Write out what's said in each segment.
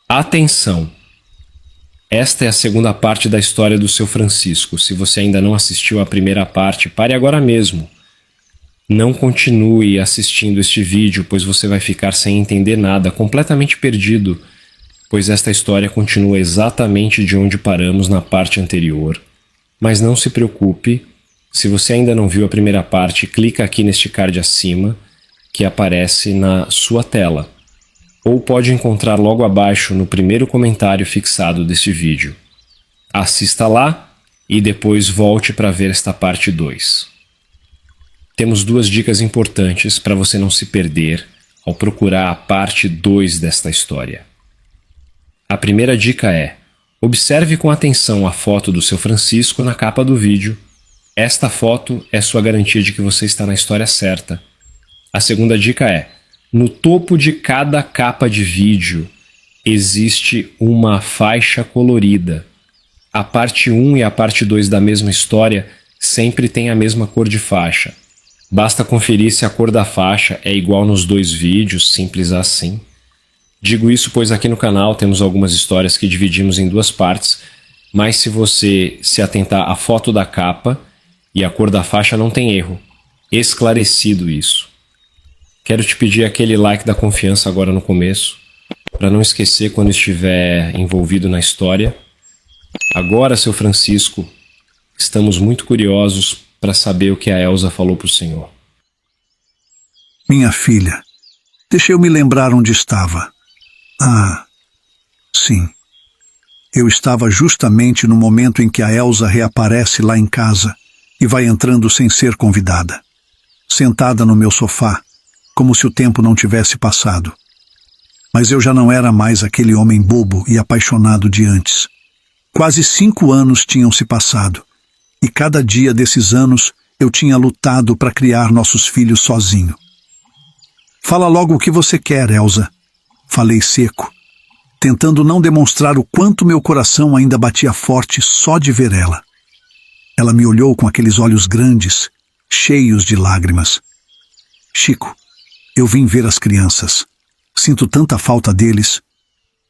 Atenção! Esta é a segunda parte da história do seu Francisco. Se você ainda não assistiu à primeira parte, pare agora mesmo. Não continue assistindo este vídeo, pois você vai ficar sem entender nada, completamente perdido, pois esta história continua exatamente de onde paramos na parte anterior. Mas não se preocupe, se você ainda não viu a primeira parte, clica aqui neste card acima, que aparece na sua tela. Ou pode encontrar logo abaixo no primeiro comentário fixado deste vídeo. Assista lá e depois volte para ver esta parte 2. Temos duas dicas importantes para você não se perder ao procurar a parte 2 desta história. A primeira dica é: observe com atenção a foto do seu Francisco na capa do vídeo. Esta foto é sua garantia de que você está na história certa. A segunda dica é: no topo de cada capa de vídeo existe uma faixa colorida. A parte 1 e a parte 2 da mesma história sempre têm a mesma cor de faixa. Basta conferir se a cor da faixa é igual nos dois vídeos, simples assim. Digo isso pois aqui no canal temos algumas histórias que dividimos em duas partes, mas se você se atentar à foto da capa e a cor da faixa não tem erro. Esclarecido isso. Quero te pedir aquele like da confiança agora no começo, para não esquecer quando estiver envolvido na história. Agora, seu Francisco, estamos muito curiosos para saber o que a Elsa falou para o senhor. Minha filha, deixa eu me lembrar onde estava. Sim. Eu estava justamente no momento em que a Elsa reaparece lá em casa e vai entrando sem ser convidada. Sentada no meu sofá, como se o tempo não tivesse passado. Mas eu já não era mais aquele homem bobo e apaixonado de antes. Quase 5 anos tinham se passado, e cada dia desses anos eu tinha lutado para criar nossos filhos sozinho. Fala logo o que você quer, Elsa. Falei seco, tentando não demonstrar o quanto meu coração ainda batia forte só de ver ela. Ela me olhou com aqueles olhos grandes, cheios de lágrimas. Chico, eu vim ver as crianças. Sinto tanta falta deles.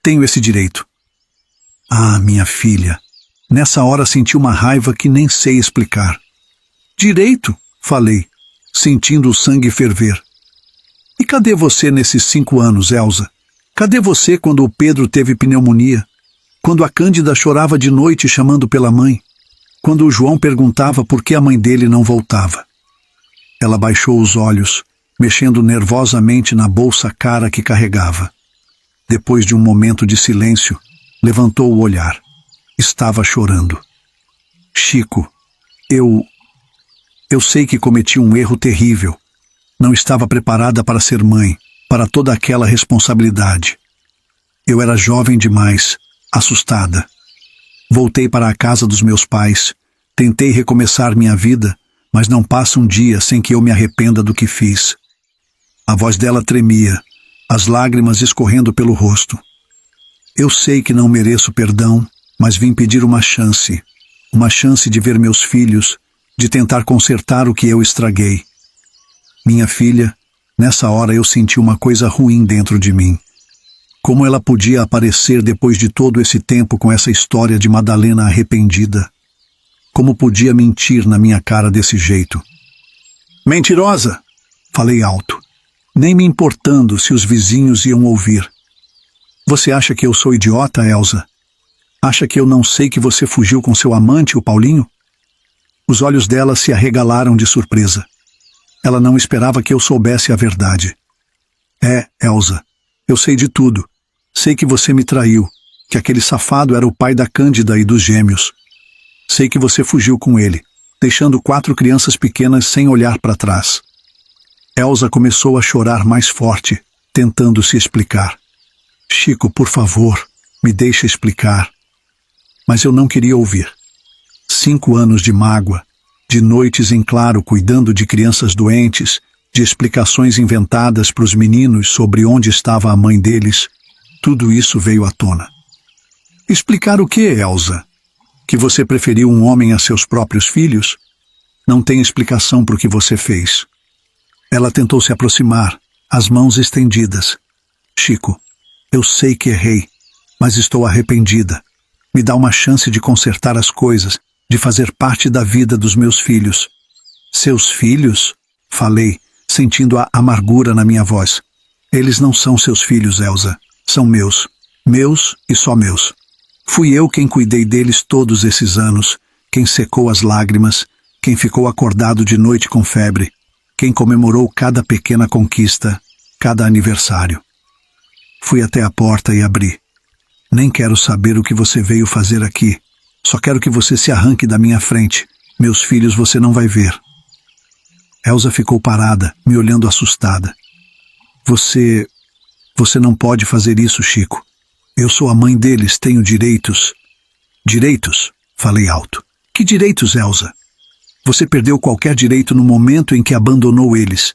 Tenho esse direito. Minha filha. Nessa hora senti uma raiva que nem sei explicar. Direito? Falei, sentindo o sangue ferver. E cadê você nesses 5 anos, Elsa? Cadê você quando o Pedro teve pneumonia? Quando a Cândida chorava de noite chamando pela mãe? Quando o João perguntava por que a mãe dele não voltava? Ela baixou os olhos, mexendo nervosamente na bolsa cara que carregava. Depois de um momento de silêncio, levantou o olhar. Estava chorando. Chico, eu sei que cometi um erro terrível. Não estava preparada para ser mãe, para toda aquela responsabilidade. Eu era jovem demais, assustada. Voltei para a casa dos meus pais, tentei recomeçar minha vida, mas não passa um dia sem que eu me arrependa do que fiz. A voz dela tremia, as lágrimas escorrendo pelo rosto. Eu sei que não mereço perdão, mas vim pedir uma chance de ver meus filhos, de tentar consertar o que eu estraguei. Minha filha, nessa hora eu senti uma coisa ruim dentro de mim. Como ela podia aparecer depois de todo esse tempo com essa história de Madalena arrependida? Como podia mentir na minha cara desse jeito? Mentirosa! Falei alto, nem me importando se os vizinhos iam ouvir. Você acha que eu sou idiota, Elsa? Acha que eu não sei que você fugiu com seu amante, o Paulinho? Os olhos dela se arregalaram de surpresa. Ela não esperava que eu soubesse a verdade. Elsa, eu sei de tudo. Sei que você me traiu, que aquele safado era o pai da Cândida e dos gêmeos. Sei que você fugiu com ele, deixando 4 crianças pequenas sem olhar para trás. Elsa começou a chorar mais forte, tentando se explicar. Chico, por favor, me deixa explicar. Mas eu não queria ouvir. 5 anos de mágoa, de noites em claro cuidando de crianças doentes, de explicações inventadas para os meninos sobre onde estava a mãe deles, tudo isso veio à tona. Explicar o quê, Elsa? Que você preferiu um homem a seus próprios filhos? Não tem explicação para o que você fez. Ela tentou se aproximar, as mãos estendidas. Chico, eu sei que errei. Mas estou arrependida. Me dá uma chance de consertar as coisas, de fazer parte da vida dos meus filhos. Seus filhos? Falei, sentindo a amargura na minha voz. Eles não são seus filhos, Elsa. São meus. Meus e só meus. Fui eu quem cuidei deles todos esses anos, quem secou as lágrimas, quem ficou acordado de noite com febre, quem comemorou cada pequena conquista, cada aniversário. Fui até a porta e abri. Nem quero saber o que você veio fazer aqui. Só quero que você se arranque da minha frente. Meus filhos você não vai ver. Elsa ficou parada, me olhando assustada. Você não pode fazer isso, Chico. Eu sou a mãe deles, tenho direitos. Direitos? Falei alto. Que direitos, Elsa? Você perdeu qualquer direito no momento em que abandonou eles.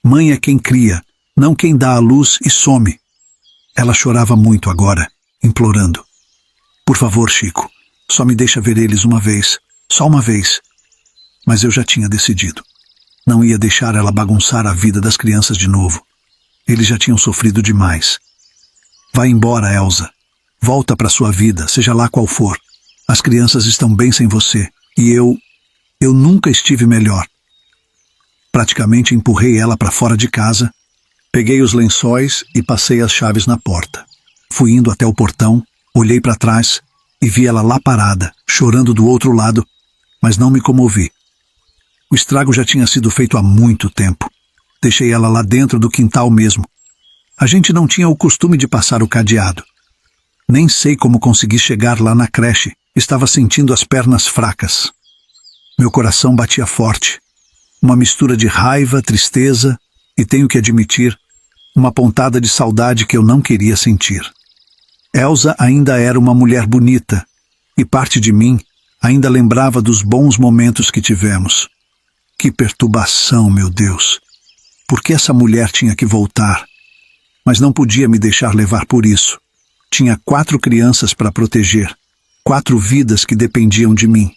Mãe é quem cria, não quem dá à luz e some. Ela chorava muito agora, implorando. Por favor, Chico, só me deixa ver eles uma vez, só uma vez. Mas eu já tinha decidido. Não ia deixar ela bagunçar a vida das crianças de novo. Eles já tinham sofrido demais. Vai embora, Elsa. Volta para sua vida, seja lá qual for. As crianças estão bem sem você. E eu nunca estive melhor. Praticamente empurrei ela para fora de casa, peguei os lençóis e passei as chaves na porta. Fui indo até o portão, olhei para trás e vi ela lá parada, chorando do outro lado, mas não me comovi. O estrago já tinha sido feito há muito tempo. Deixei ela lá dentro do quintal mesmo. A gente não tinha o costume de passar o cadeado. Nem sei como consegui chegar lá na creche. Estava sentindo as pernas fracas. Meu coração batia forte. Uma mistura de raiva, tristeza e, tenho que admitir, uma pontada de saudade que eu não queria sentir. Elsa ainda era uma mulher bonita e parte de mim ainda lembrava dos bons momentos que tivemos. Que perturbação, meu Deus! Por que essa mulher tinha que voltar? Mas não podia me deixar levar por isso. Tinha 4 crianças para proteger, 4 vidas que dependiam de mim.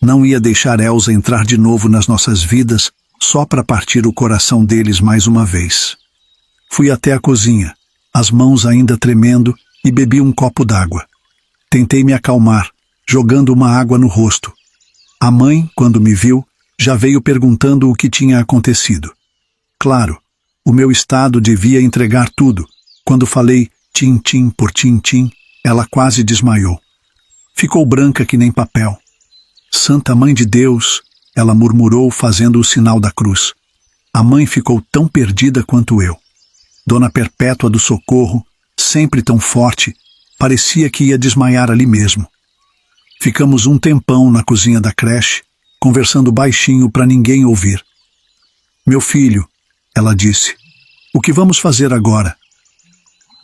Não ia deixar Elsa entrar de novo nas nossas vidas só para partir o coração deles mais uma vez. Fui até a cozinha, as mãos ainda tremendo, e bebi um copo d'água. Tentei me acalmar, jogando uma água no rosto. A mãe, quando me viu, já veio perguntando o que tinha acontecido. Claro, o meu estado devia entregar tudo. Quando falei tim-tim por tim-tim, ela quase desmaiou. Ficou branca que nem papel. Santa Mãe de Deus, ela murmurou fazendo o sinal da cruz. A mãe ficou tão perdida quanto eu. Dona Perpétua do Socorro, sempre tão forte, parecia que ia desmaiar ali mesmo. Ficamos um tempão na cozinha da creche, conversando baixinho para ninguém ouvir. Meu filho, ela disse, o que vamos fazer agora?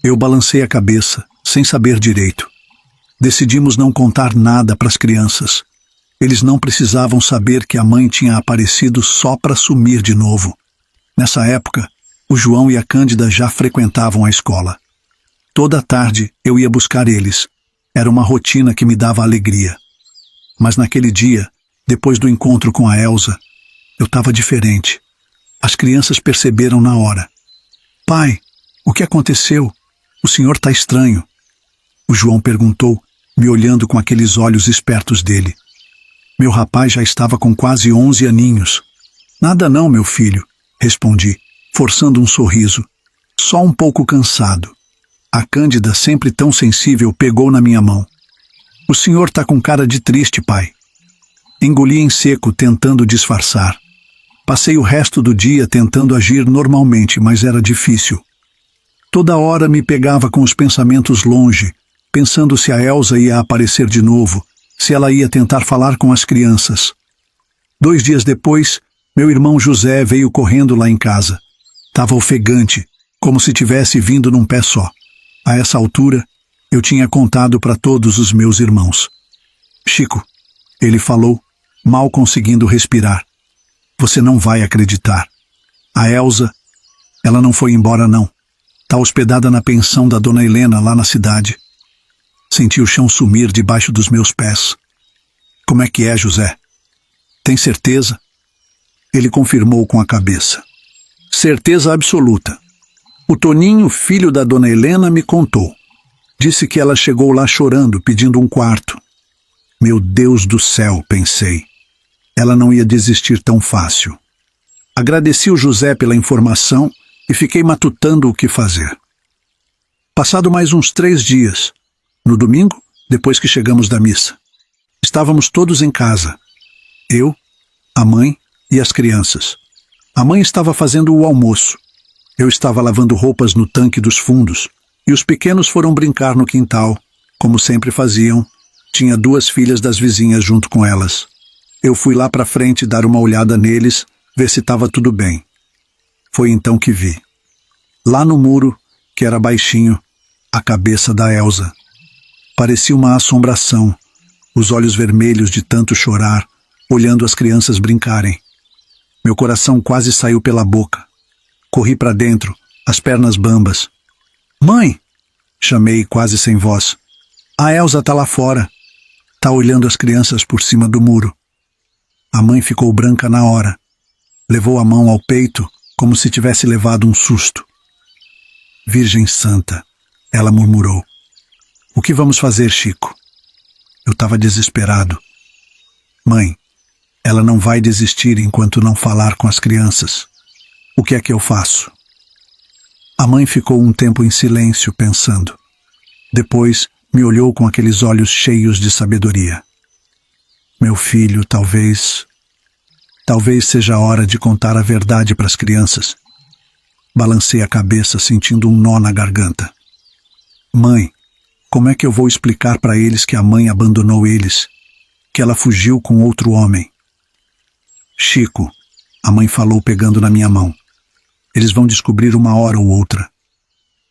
Eu balancei a cabeça, sem saber direito. Decidimos não contar nada para as crianças. Eles não precisavam saber que a mãe tinha aparecido só para sumir de novo. Nessa época, o João e a Cândida já frequentavam a escola. Toda tarde eu ia buscar eles. Era uma rotina que me dava alegria. Mas naquele dia, depois do encontro com a Elsa, eu estava diferente. As crianças perceberam na hora. Pai, o que aconteceu? O senhor está estranho. O João perguntou, me olhando com aqueles olhos espertos dele. Meu rapaz já estava com quase 11 aninhos. Nada não, meu filho, respondi, forçando um sorriso. Só um pouco cansado. A Cândida, sempre tão sensível, pegou na minha mão. O senhor está com cara de triste, pai. Engoli em seco, tentando disfarçar. Passei o resto do dia tentando agir normalmente, mas era difícil. Toda hora me pegava com os pensamentos longe, pensando se a Elsa ia aparecer de novo, se ela ia tentar falar com as crianças. 2 dias depois, meu irmão José veio correndo lá em casa. Estava ofegante, como se tivesse vindo num pé só. A essa altura, eu tinha contado para todos os meus irmãos. Chico, ele falou, mal conseguindo respirar. Você não vai acreditar. A Elsa, ela não foi embora não. Está hospedada na pensão da dona Helena lá na cidade. Senti o chão sumir debaixo dos meus pés. Como é que é, José? Tem certeza? Ele confirmou com a cabeça. Certeza absoluta. O Toninho, filho da dona Helena, me contou. Disse que ela chegou lá chorando, pedindo um quarto. Meu Deus do céu, pensei. Ela não ia desistir tão fácil. Agradeci o José pela informação e fiquei matutando o que fazer. Passado mais uns 3 dias, no domingo, depois que chegamos da missa, estávamos todos em casa. Eu, a mãe e as crianças. A mãe estava fazendo o almoço. Eu estava lavando roupas no tanque dos fundos e os pequenos foram brincar no quintal, como sempre faziam. Tinha 2 filhas das vizinhas junto com elas. Eu fui lá para frente dar uma olhada neles, ver se estava tudo bem. Foi então que vi. Lá no muro, que era baixinho, a cabeça da Elsa. Parecia uma assombração, os olhos vermelhos de tanto chorar, olhando as crianças brincarem. Meu coração quase saiu pela boca. Corri para dentro, as pernas bambas. Mãe! Chamei quase sem voz. A Elsa tá lá fora. Tá olhando as crianças por cima do muro. A mãe ficou branca na hora. Levou a mão ao peito, como se tivesse levado um susto. Virgem Santa, ela murmurou. O que vamos fazer, Chico? Eu estava desesperado. Mãe, ela não vai desistir enquanto não falar com as crianças. O que é que eu faço? A mãe ficou um tempo em silêncio, pensando. Depois me olhou com aqueles olhos cheios de sabedoria. Meu filho, talvez seja a hora de contar a verdade para as crianças. Balancei a cabeça, sentindo um nó na garganta. Mãe, como é que eu vou explicar para eles que a mãe abandonou eles? Que ela fugiu com outro homem? Chico, a mãe falou pegando na minha mão. Eles vão descobrir uma hora ou outra.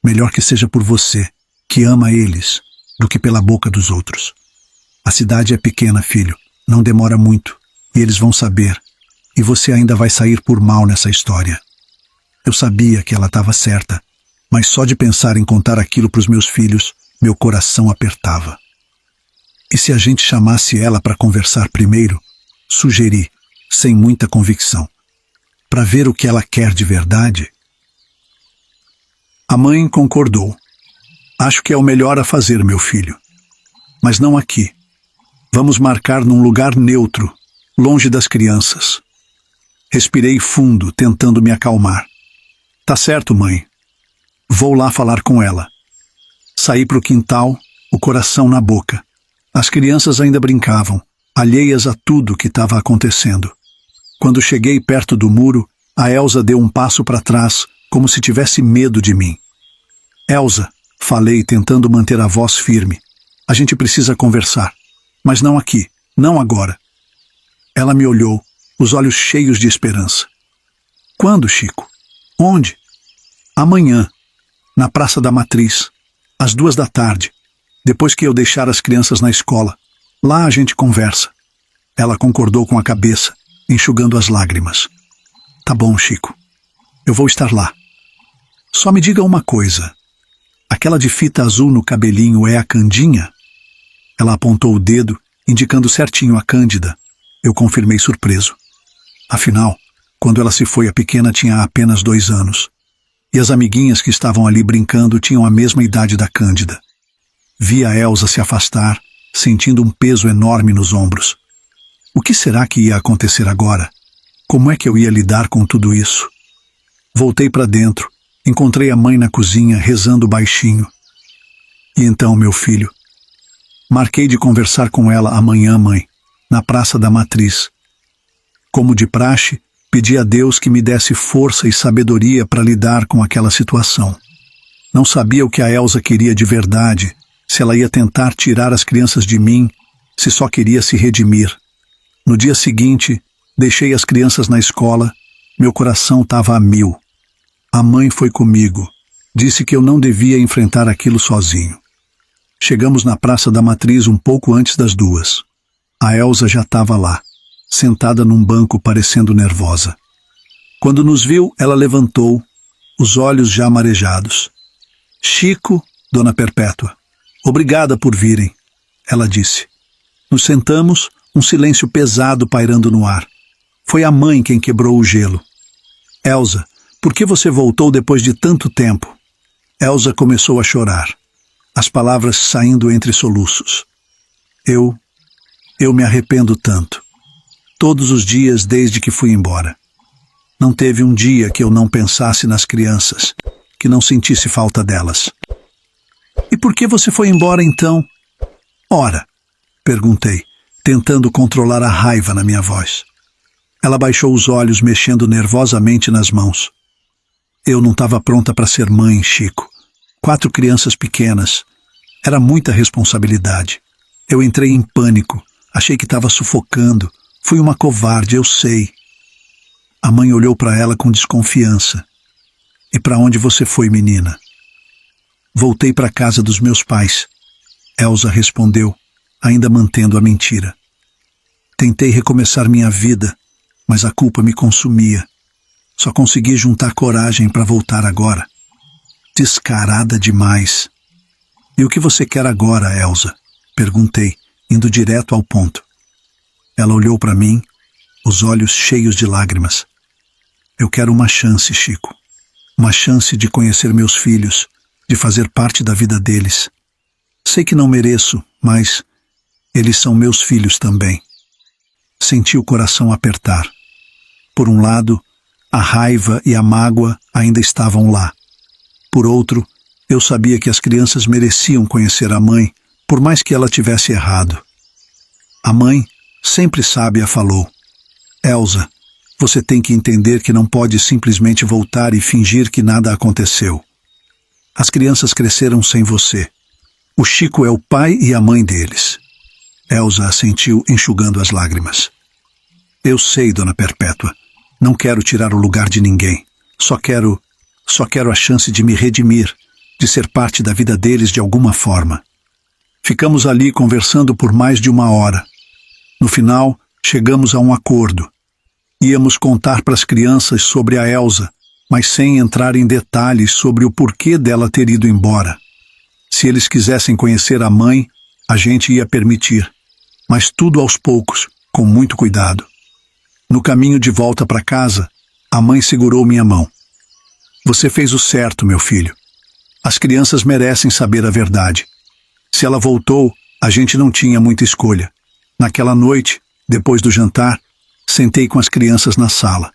Melhor que seja por você, que ama eles, do que pela boca dos outros. A cidade é pequena, filho. Não demora muito. E eles vão saber. E você ainda vai sair por mal nessa história. Eu sabia que ela estava certa, mas só de pensar em contar aquilo para os meus filhos, meu coração apertava. E se a gente chamasse ela para conversar primeiro? Sugeri, sem muita convicção. Para ver o que ela quer de verdade? A mãe concordou. Acho que é o melhor a fazer, meu filho. Mas não aqui. Vamos marcar num lugar neutro, longe das crianças. Respirei fundo, tentando me acalmar. Tá certo, mãe. Vou lá falar com ela. Saí para o quintal, o coração na boca. As crianças ainda brincavam, alheias a tudo que estava acontecendo. Quando cheguei perto do muro, a Elsa deu um passo para trás, como se tivesse medo de mim. Elsa, falei, tentando manter a voz firme. A gente precisa conversar. Mas não aqui, não agora. Ela me olhou, os olhos cheios de esperança. Quando, Chico? Onde? Amanhã, na Praça da Matriz, às 14h, depois que eu deixar as crianças na escola. Lá a gente conversa. Ela concordou com a cabeça, enxugando as lágrimas. Tá bom, Chico. Eu vou estar lá. Só me diga uma coisa. Aquela de fita azul no cabelinho é a Candinha? Ela apontou o dedo, indicando certinho a Cândida. Eu confirmei surpreso. Afinal, quando ela se foi, a pequena tinha apenas 2 anos. E as amiguinhas que estavam ali brincando tinham a mesma idade da Cândida. Vi a Elsa se afastar, sentindo um peso enorme nos ombros. O que será que ia acontecer agora? Como é que eu ia lidar com tudo isso? Voltei para dentro, encontrei a mãe na cozinha, rezando baixinho. E então, meu filho? Marquei de conversar com ela amanhã, mãe, na Praça da Matriz. Como de praxe, pedi a Deus que me desse força e sabedoria para lidar com aquela situação. Não sabia o que a Elsa queria de verdade, se ela ia tentar tirar as crianças de mim, se só queria se redimir. No dia seguinte, deixei as crianças na escola, meu coração estava a 1000. A mãe foi comigo, disse que eu não devia enfrentar aquilo sozinho. Chegamos na Praça da Matriz um pouco antes das 2. A Elsa já estava lá, sentada num banco parecendo nervosa. Quando nos viu, ela levantou, os olhos já marejados. Chico, Dona Perpétua, obrigada por virem, ela disse. Nos sentamos, um silêncio pesado pairando no ar. Foi a mãe quem quebrou o gelo. Elsa, por que você voltou depois de tanto tempo? Elsa começou a chorar. as palavras saindo entre soluços. Eu me arrependo tanto. Todos os dias desde que fui embora. Não teve um dia que eu não pensasse nas crianças, que não sentisse falta delas. E por que você foi embora então? Ora, perguntei, tentando controlar a raiva na minha voz. Ela baixou os olhos, mexendo nervosamente nas mãos. Eu não estava pronta para ser mãe, Chico. 4 crianças pequenas. Era muita responsabilidade. Eu entrei em pânico. Achei que estava sufocando. Fui uma covarde, eu sei. A mãe olhou para ela com desconfiança. E para onde você foi, menina? Voltei para a casa dos meus pais. Elsa respondeu, ainda mantendo a mentira. Tentei recomeçar minha vida, mas a culpa me consumia. Só consegui juntar coragem para voltar agora. Descarada demais. E o que você quer agora, Elsa? Perguntei, indo direto ao ponto. Ela olhou para mim, os olhos cheios de lágrimas. Eu quero uma chance, Chico. Uma chance de conhecer meus filhos, de fazer parte da vida deles. Sei que não mereço, mas eles são meus filhos também. Senti o coração apertar. Por um lado, a raiva e a mágoa ainda estavam lá. Por outro, eu sabia que as crianças mereciam conhecer a mãe, por mais que ela tivesse errado. A mãe, sempre sábia, falou: Elsa, você tem que entender que não pode simplesmente voltar e fingir que nada aconteceu. As crianças cresceram sem você. O Chico é o pai e a mãe deles. Elsa assentiu, enxugando as lágrimas. Eu sei, Dona Perpétua. Não quero tirar o lugar de ninguém. Só quero a chance de me redimir, de ser parte da vida deles de alguma forma. Ficamos ali conversando por mais de 1 hora. No final, chegamos a um acordo. Íamos contar para as crianças sobre a Elsa, mas sem entrar em detalhes sobre o porquê dela ter ido embora. Se eles quisessem conhecer a mãe, a gente ia permitir, mas tudo aos poucos, com muito cuidado. No caminho de volta para casa, a mãe segurou minha mão. Você fez o certo, meu filho. As crianças merecem saber a verdade. Se ela voltou, a gente não tinha muita escolha. Naquela noite, depois do jantar, sentei com as crianças na sala.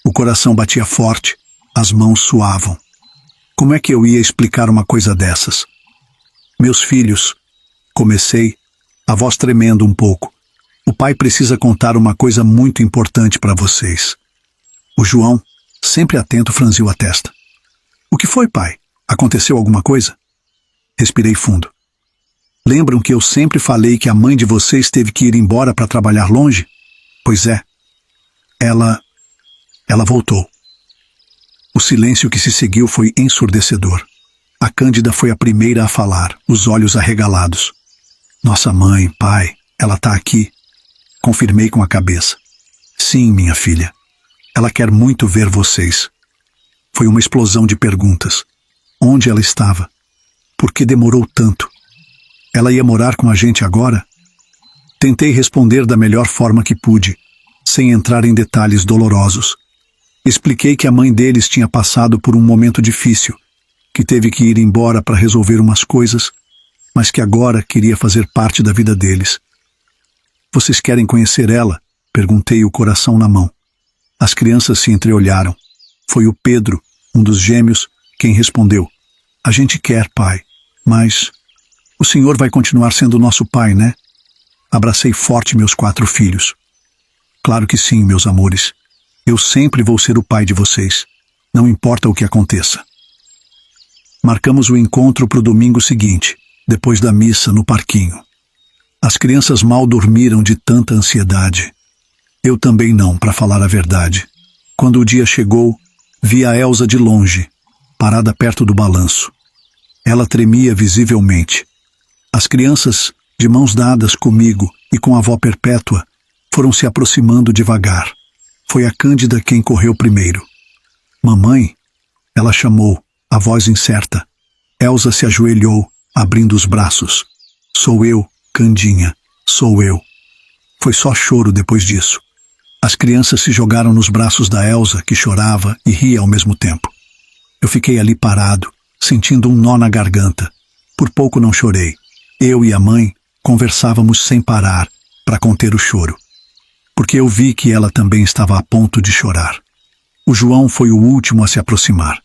O coração batia forte, as mãos suavam. Como é que eu ia explicar uma coisa dessas? Meus filhos, comecei, a voz tremendo um pouco. O pai precisa contar uma coisa muito importante para vocês. O João, sempre atento, franziu a testa. O que foi, pai? Aconteceu alguma coisa? Respirei fundo. Lembram que eu sempre falei que a mãe de vocês teve que ir embora para trabalhar longe? Pois é. Ela voltou. O silêncio que se seguiu foi ensurdecedor. A Cândida foi a primeira a falar, os olhos arregalados. Nossa mãe, pai, ela está aqui. Confirmei com a cabeça. Sim, minha filha. Ela quer muito ver vocês. Foi uma explosão de perguntas. Onde ela estava? Por que demorou tanto? Ela ia morar com a gente agora? Tentei responder da melhor forma que pude, sem entrar em detalhes dolorosos. Expliquei que a mãe deles tinha passado por um momento difícil, que teve que ir embora para resolver umas coisas, mas que agora queria fazer parte da vida deles. Vocês querem conhecer ela? Perguntei, o coração na mão. As crianças se entreolharam. Foi o Pedro, um dos gêmeos, quem respondeu. A gente quer, pai, mas o senhor vai continuar sendo nosso pai, né? Abracei forte meus 4 filhos. Claro que sim, meus amores. Eu sempre vou ser o pai de vocês. Não importa o que aconteça. Marcamos o encontro para o domingo seguinte, depois da missa no parquinho. As crianças mal dormiram de tanta ansiedade. Eu também não, para falar a verdade. Quando o dia chegou, vi a Elsa de longe, parada perto do balanço. Ela tremia visivelmente. As crianças, de mãos dadas comigo e com a avó Perpétua, foram se aproximando devagar. Foi a Cândida quem correu primeiro. Mamãe, ela chamou, a voz incerta. Elsa se ajoelhou, abrindo os braços. Sou eu, Candinha, sou eu. Foi só choro depois disso. As crianças se jogaram nos braços da Elsa, que chorava e ria ao mesmo tempo. Eu fiquei ali parado, sentindo um nó na garganta. Por pouco não chorei. Eu e a mãe conversávamos sem parar para conter o choro, porque eu vi que ela também estava a ponto de chorar. O João foi o último a se aproximar.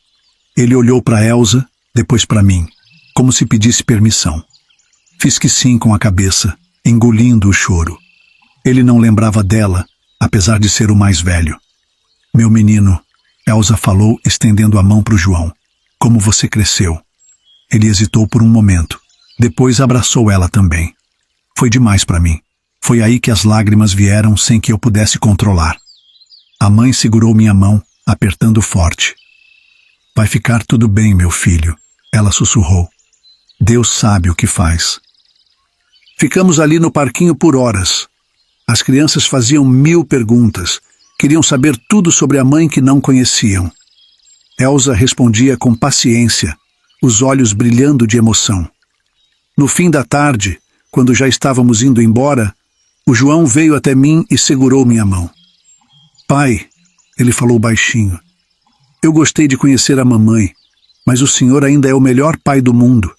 Ele olhou para Elsa, depois para mim, como se pedisse permissão. Fiz que sim com a cabeça, engolindo o choro. Ele não lembrava dela, apesar de ser o mais velho. Meu menino, Elsa falou, estendendo a mão para o João. Como você cresceu. Ele hesitou por um momento. Depois abraçou ela também. Foi demais para mim. Foi aí que as lágrimas vieram sem que eu pudesse controlar. A mãe segurou minha mão, apertando forte. Vai ficar tudo bem, meu filho, ela sussurrou. Deus sabe o que faz. Ficamos ali no parquinho por horas. As crianças faziam 1000 perguntas. Queriam saber tudo sobre a mãe que não conheciam. Elsa respondia com paciência, os olhos brilhando de emoção. No fim da tarde, quando já estávamos indo embora, o João veio até mim e segurou minha mão. Pai, ele falou baixinho, eu gostei de conhecer a mamãe, mas o senhor ainda é o melhor pai do mundo.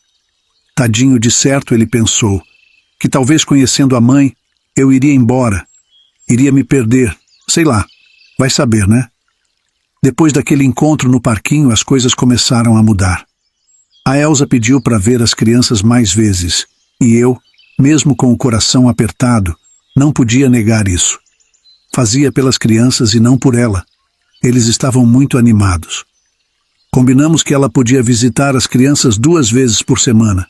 Tadinho, de certo, ele pensou, que talvez conhecendo a mãe, eu iria embora, iria me perder, sei lá, vai saber, né? Depois daquele encontro no parquinho, as coisas começaram a mudar. A Elsa pediu para ver as crianças mais vezes, e eu, mesmo com o coração apertado, não podia negar isso. Fazia pelas crianças e não por ela. Eles estavam muito animados. Combinamos que ela podia visitar as crianças 2 vezes por semana,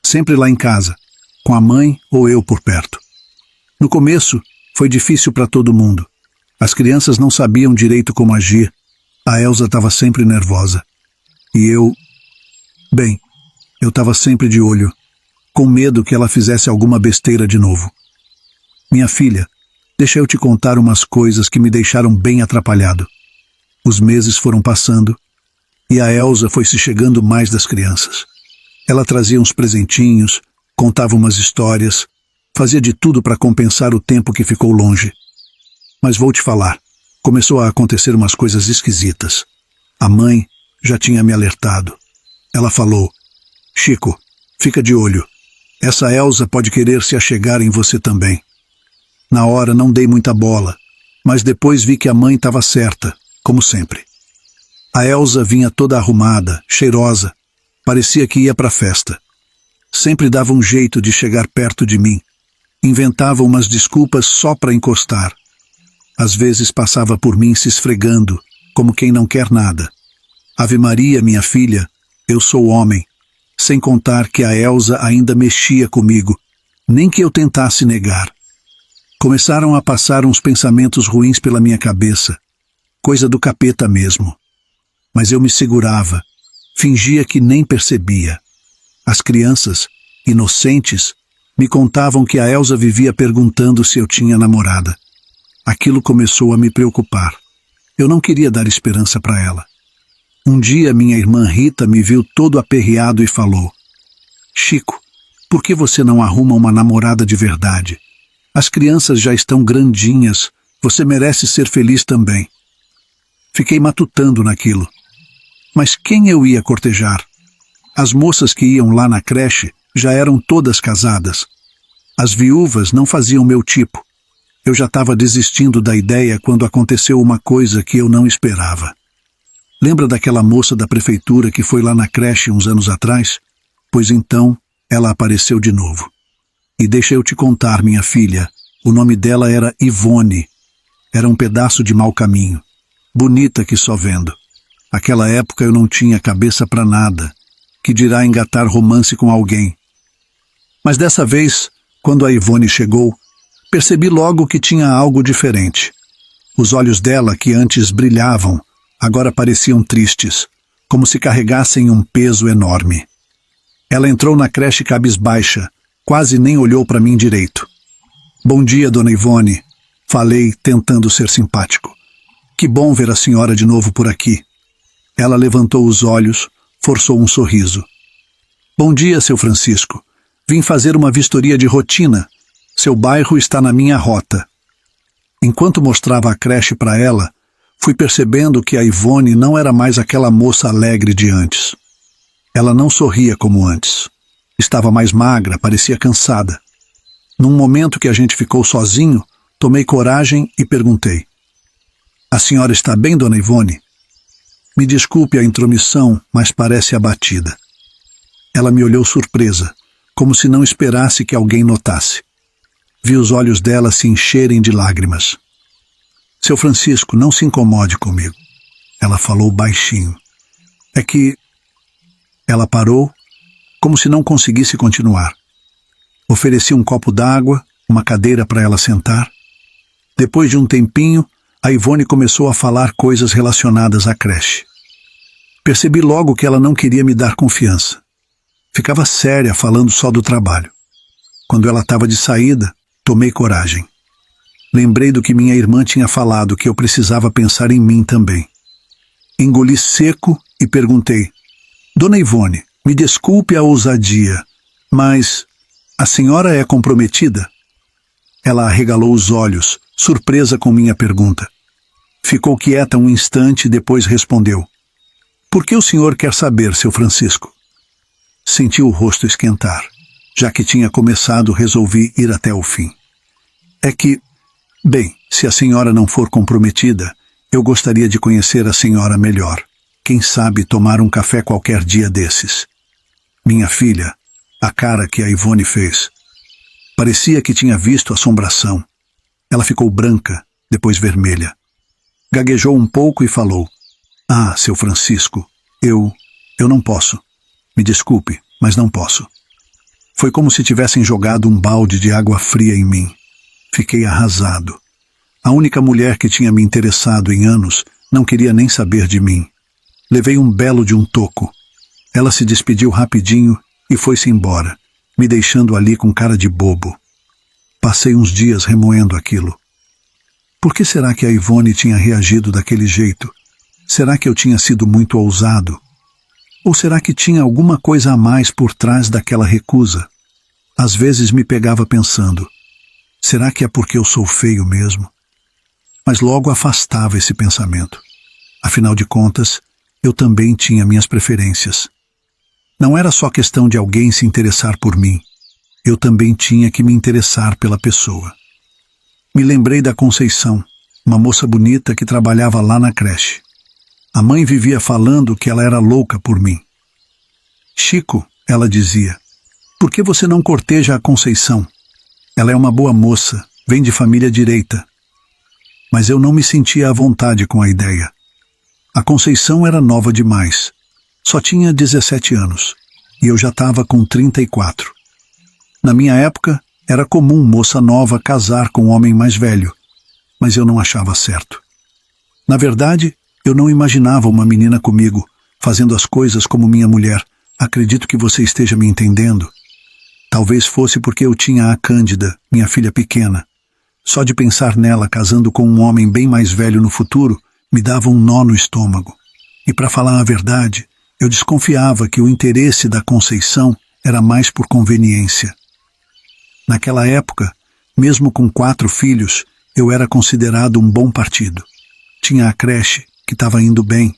sempre lá em casa, com a mãe ou eu por perto. No começo, foi difícil para todo mundo. As crianças não sabiam direito como agir. A Elsa estava sempre nervosa. E eu estava sempre de olho, com medo que ela fizesse alguma besteira de novo. Minha filha, deixa eu te contar umas coisas que me deixaram bem atrapalhado. Os meses foram passando e a Elsa foi se chegando mais das crianças. Ela trazia uns presentinhos, contava umas histórias, fazia de tudo para compensar o tempo que ficou longe. Mas vou te falar, começou a acontecer umas coisas esquisitas. A mãe já tinha me alertado. Ela falou, Chico, fica de olho. Essa Elsa pode querer se achegar em você também. Na hora não dei muita bola, mas depois vi que a mãe estava certa, como sempre. A Elsa vinha toda arrumada, cheirosa, parecia que ia para a festa. Sempre dava um jeito de chegar perto de mim. Inventava umas desculpas só para encostar. Às vezes passava por mim se esfregando, como quem não quer nada. Ave Maria, minha filha, eu sou homem. Sem contar que a Elsa ainda mexia comigo, nem que eu tentasse negar. Começaram a passar uns pensamentos ruins pela minha cabeça, coisa do capeta mesmo. Mas eu me segurava, fingia que nem percebia. As crianças, inocentes, me contavam que a Elsa vivia perguntando se eu tinha namorada. Aquilo começou a me preocupar. Eu não queria dar esperança para ela. Um dia minha irmã Rita me viu todo aperreado e falou, Chico, por que você não arruma uma namorada de verdade? As crianças já estão grandinhas, você merece ser feliz também. Fiquei matutando naquilo. Mas quem eu ia cortejar? As moças que iam lá na creche já eram todas casadas. As viúvas não faziam meu tipo. Eu já estava desistindo da ideia quando aconteceu uma coisa que eu não esperava. Lembra daquela moça da prefeitura que foi lá na creche uns anos atrás? Pois então, ela apareceu de novo. E deixa eu te contar, minha filha, o nome dela era Ivone. Era um pedaço de mau caminho. Bonita que só vendo. Aquela época eu não tinha cabeça para nada. Que dirá engatar romance com alguém. Mas dessa vez, quando a Ivone chegou, percebi logo que tinha algo diferente. Os olhos dela, que antes brilhavam, agora pareciam tristes, como se carregassem um peso enorme. Ela entrou na creche cabisbaixa, quase nem olhou para mim direito. Bom dia, dona Ivone, falei, tentando ser simpático. Que bom ver a senhora de novo por aqui. Ela levantou os olhos, forçou um sorriso. Bom dia, seu Francisco. Vim fazer uma vistoria de rotina. Seu bairro está na minha rota. Enquanto mostrava a creche para ela, fui percebendo que a Ivone não era mais aquela moça alegre de antes. Ela não sorria como antes. Estava mais magra, parecia cansada. Num momento que a gente ficou sozinho, tomei coragem e perguntei: "A senhora está bem, dona Ivone?" Me desculpe a intromissão, mas parece abatida. Ela me olhou surpresa, como se não esperasse que alguém notasse. Vi os olhos dela se encherem de lágrimas. "Seu Francisco, não se incomode comigo." Ela falou baixinho. "É que..." Ela parou, como se não conseguisse continuar. Ofereci um copo d'água, uma cadeira para ela sentar. Depois de um tempinho, a Ivone começou a falar coisas relacionadas à creche. Percebi logo que ela não queria me dar confiança. Ficava séria falando só do trabalho. Quando ela estava de saída, tomei coragem. Lembrei do que minha irmã tinha falado, que eu precisava pensar em mim também. Engoli seco e perguntei: "Dona Ivone, me desculpe a ousadia, mas a senhora é comprometida?" Ela arregalou os olhos, surpresa com minha pergunta. Ficou quieta um instante e depois respondeu: "Por que o senhor quer saber, seu Francisco?" Senti o rosto esquentar. Já que tinha começado, resolvi ir até o fim. "É que, bem, se a senhora não for comprometida, eu gostaria de conhecer a senhora melhor. Quem sabe tomar um café qualquer dia desses." Minha filha, a cara que a Ivone fez. Parecia que tinha visto assombração. Ela ficou branca, depois vermelha. Gaguejou um pouco e falou: "Ah, seu Francisco, eu não posso. Me desculpe, mas não posso." Foi como se tivessem jogado um balde de água fria em mim. Fiquei arrasado. A única mulher que tinha me interessado em anos não queria nem saber de mim. Levei um belo de um toco. Ela se despediu rapidinho e foi-se embora, me deixando ali com cara de bobo. Passei uns dias remoendo aquilo. Por que será que a Ivone tinha reagido daquele jeito? Será que eu tinha sido muito ousado? Ou será que tinha alguma coisa a mais por trás daquela recusa? Às vezes me pegava pensando: será que é porque eu sou feio mesmo? Mas logo afastava esse pensamento. Afinal de contas, eu também tinha minhas preferências. Não era só questão de alguém se interessar por mim. Eu também tinha que me interessar pela pessoa. Me lembrei da Conceição, uma moça bonita que trabalhava lá na creche. A mãe vivia falando que ela era louca por mim. "Chico", ela dizia, "por que você não corteja a Conceição? Ela é uma boa moça, vem de família direita." Mas eu não me sentia à vontade com a ideia. A Conceição era nova demais. Só tinha 17 anos, e eu já estava com 34. Na minha época, era comum moça nova casar com um homem mais velho, mas eu não achava certo. Na verdade, eu não imaginava uma menina comigo, fazendo as coisas como minha mulher. Acredito que você esteja me entendendo. Talvez fosse porque eu tinha a Cândida, minha filha pequena. Só de pensar nela casando com um homem bem mais velho no futuro, me dava um nó no estômago. E para falar a verdade, eu desconfiava que o interesse da Conceição era mais por conveniência. Naquela época, mesmo com 4 filhos, eu era considerado um bom partido. Tinha a creche, que estava indo bem,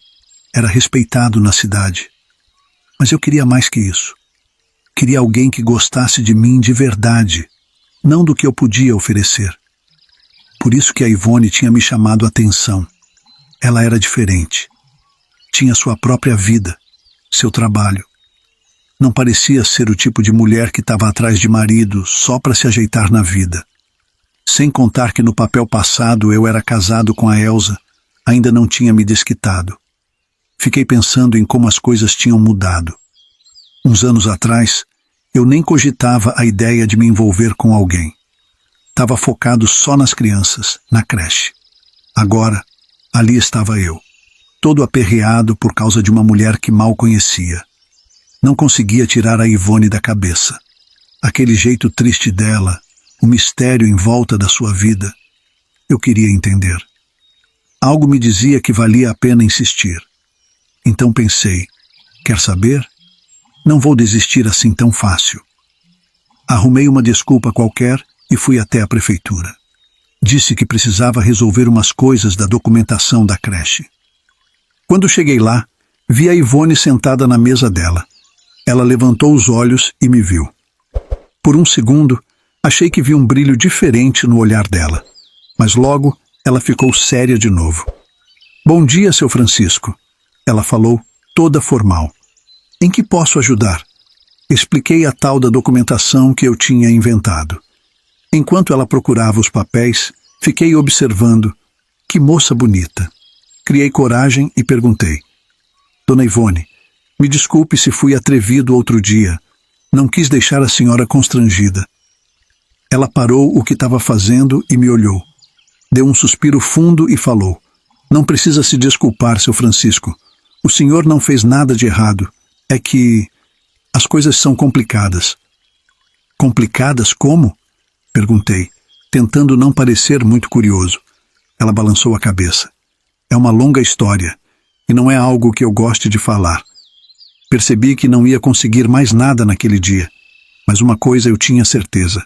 era respeitado na cidade. Mas eu queria mais que isso. Queria alguém que gostasse de mim de verdade, não do que eu podia oferecer. Por isso que a Ivone tinha me chamado a atenção. Ela era diferente. Tinha sua própria vida, seu trabalho. Não parecia ser o tipo de mulher que estava atrás de marido só para se ajeitar na vida. Sem contar que no papel passado eu era casado com a Elsa, ainda não tinha me desquitado. Fiquei pensando em como as coisas tinham mudado. Uns anos atrás, eu nem cogitava a ideia de me envolver com alguém. Estava focado só nas crianças, na creche. Agora, ali estava eu, todo aperreado por causa de uma mulher que mal conhecia. Não conseguia tirar a Ivone da cabeça. Aquele jeito triste dela, o mistério em volta da sua vida. Eu queria entender. Algo me dizia que valia a pena insistir. Então pensei: quer saber? Não vou desistir assim tão fácil. Arrumei uma desculpa qualquer e fui até a prefeitura. Disse que precisava resolver umas coisas da documentação da creche. Quando cheguei lá, vi a Ivone sentada na mesa dela. Ela levantou os olhos e me viu. Por um segundo, achei que vi um brilho diferente no olhar dela, mas logo ela ficou séria de novo. Bom dia, seu Francisco. Ela falou, toda formal. Em que posso ajudar? Expliquei a tal da documentação que eu tinha inventado. Enquanto ela procurava os papéis, fiquei observando. Que moça bonita. Criei coragem e perguntei. Dona Ivone, me desculpe se fui atrevido outro dia. Não quis deixar a senhora constrangida. Ela parou o que estava fazendo e me olhou. Deu um suspiro fundo e falou. Não precisa se desculpar, seu Francisco. O senhor não fez nada de errado. É que as coisas são complicadas. Complicadas como? Perguntei, tentando não parecer muito curioso. Ela balançou a cabeça. É uma longa história, e não é algo que eu goste de falar. Percebi que não ia conseguir mais nada naquele dia, mas uma coisa eu tinha certeza.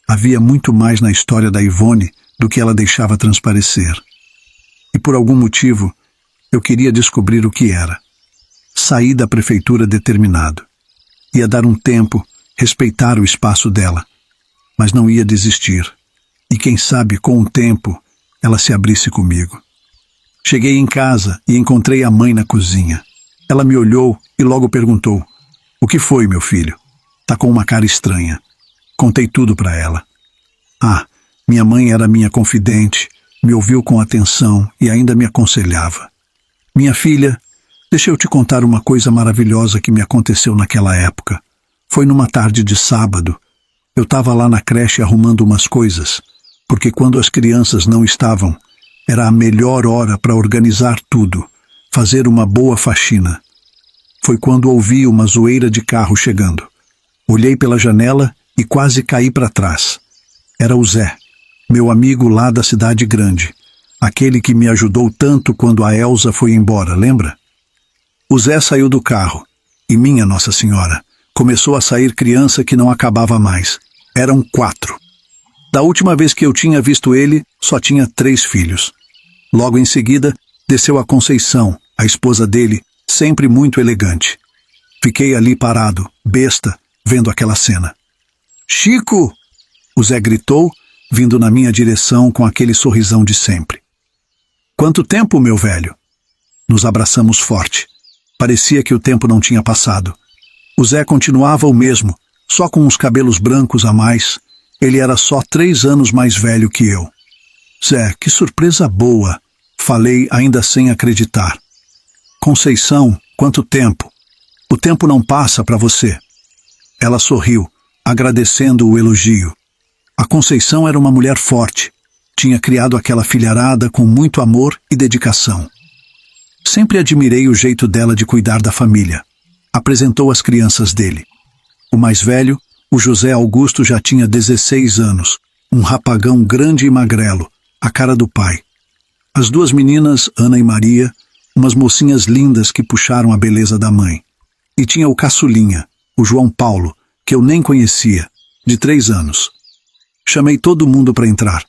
Havia muito mais na história da Ivone do que ela deixava transparecer. E por algum motivo, eu queria descobrir o que era. Saí da prefeitura determinado. Ia dar um tempo, respeitar o espaço dela, mas não ia desistir. E quem sabe, com o tempo, ela se abrisse comigo. Cheguei em casa e encontrei a mãe na cozinha. Ela me olhou e logo perguntou, o que foi, meu filho? Tá com uma cara estranha. Contei tudo para ela. Ah, minha mãe era minha confidente, me ouviu com atenção e ainda me aconselhava. Minha filha, deixa eu te contar uma coisa maravilhosa que me aconteceu naquela época. Foi numa tarde de sábado. Eu estava lá na creche arrumando umas coisas, porque quando as crianças não estavam, era a melhor hora para organizar tudo, fazer uma boa faxina. Foi quando ouvi uma zoeira de carro chegando. Olhei pela janela e quase caí para trás. Era o Zé, meu amigo lá da cidade grande, aquele que me ajudou tanto quando a Elsa foi embora, lembra? O Zé saiu do carro, e minha Nossa Senhora, começou a sair criança que não acabava mais. Eram 4. Da última vez que eu tinha visto ele, só tinha 3 filhos. Logo em seguida, desceu a Conceição, a esposa dele, sempre muito elegante. Fiquei ali parado, besta, vendo aquela cena. Chico! O Zé gritou, vindo na minha direção com aquele sorrisão de sempre. Quanto tempo, meu velho? Nos abraçamos forte. Parecia que o tempo não tinha passado. O Zé continuava o mesmo, só com uns cabelos brancos a mais. Ele era só 3 anos mais velho que eu. Zé, que surpresa boa! Falei ainda sem acreditar. Conceição, quanto tempo? O tempo não passa para você. Ela sorriu, agradecendo o elogio. A Conceição era uma mulher forte. Tinha criado aquela filharada com muito amor e dedicação. Sempre admirei o jeito dela de cuidar da família. Apresentou as crianças dele. O mais velho, o José Augusto, já tinha 16 anos, um rapagão grande e magrelo, a cara do pai. As 2 meninas, Ana e Maria, umas mocinhas lindas que puxaram a beleza da mãe. E tinha o caçulinha, o João Paulo, que eu nem conhecia, de 3 anos. Chamei todo mundo para entrar.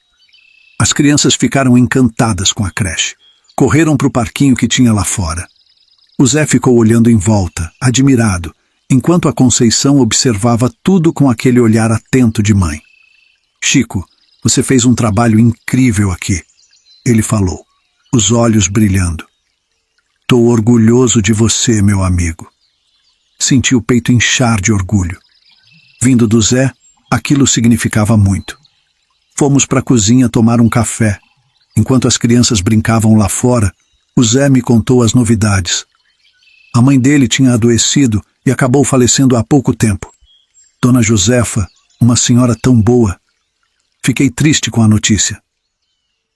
As crianças ficaram encantadas com a creche. Correram para o parquinho que tinha lá fora. O Zé ficou olhando em volta, admirado, enquanto a Conceição observava tudo com aquele olhar atento de mãe. Chico, você fez um trabalho incrível aqui, ele falou, os olhos brilhando. Tô orgulhoso de você, meu amigo. Senti o peito inchar de orgulho. Vindo do Zé, aquilo significava muito. Fomos para a cozinha tomar um café. Enquanto as crianças brincavam lá fora, o Zé me contou as novidades. A mãe dele tinha adoecido e acabou falecendo há pouco tempo. Dona Josefa, uma senhora tão boa. Fiquei triste com a notícia.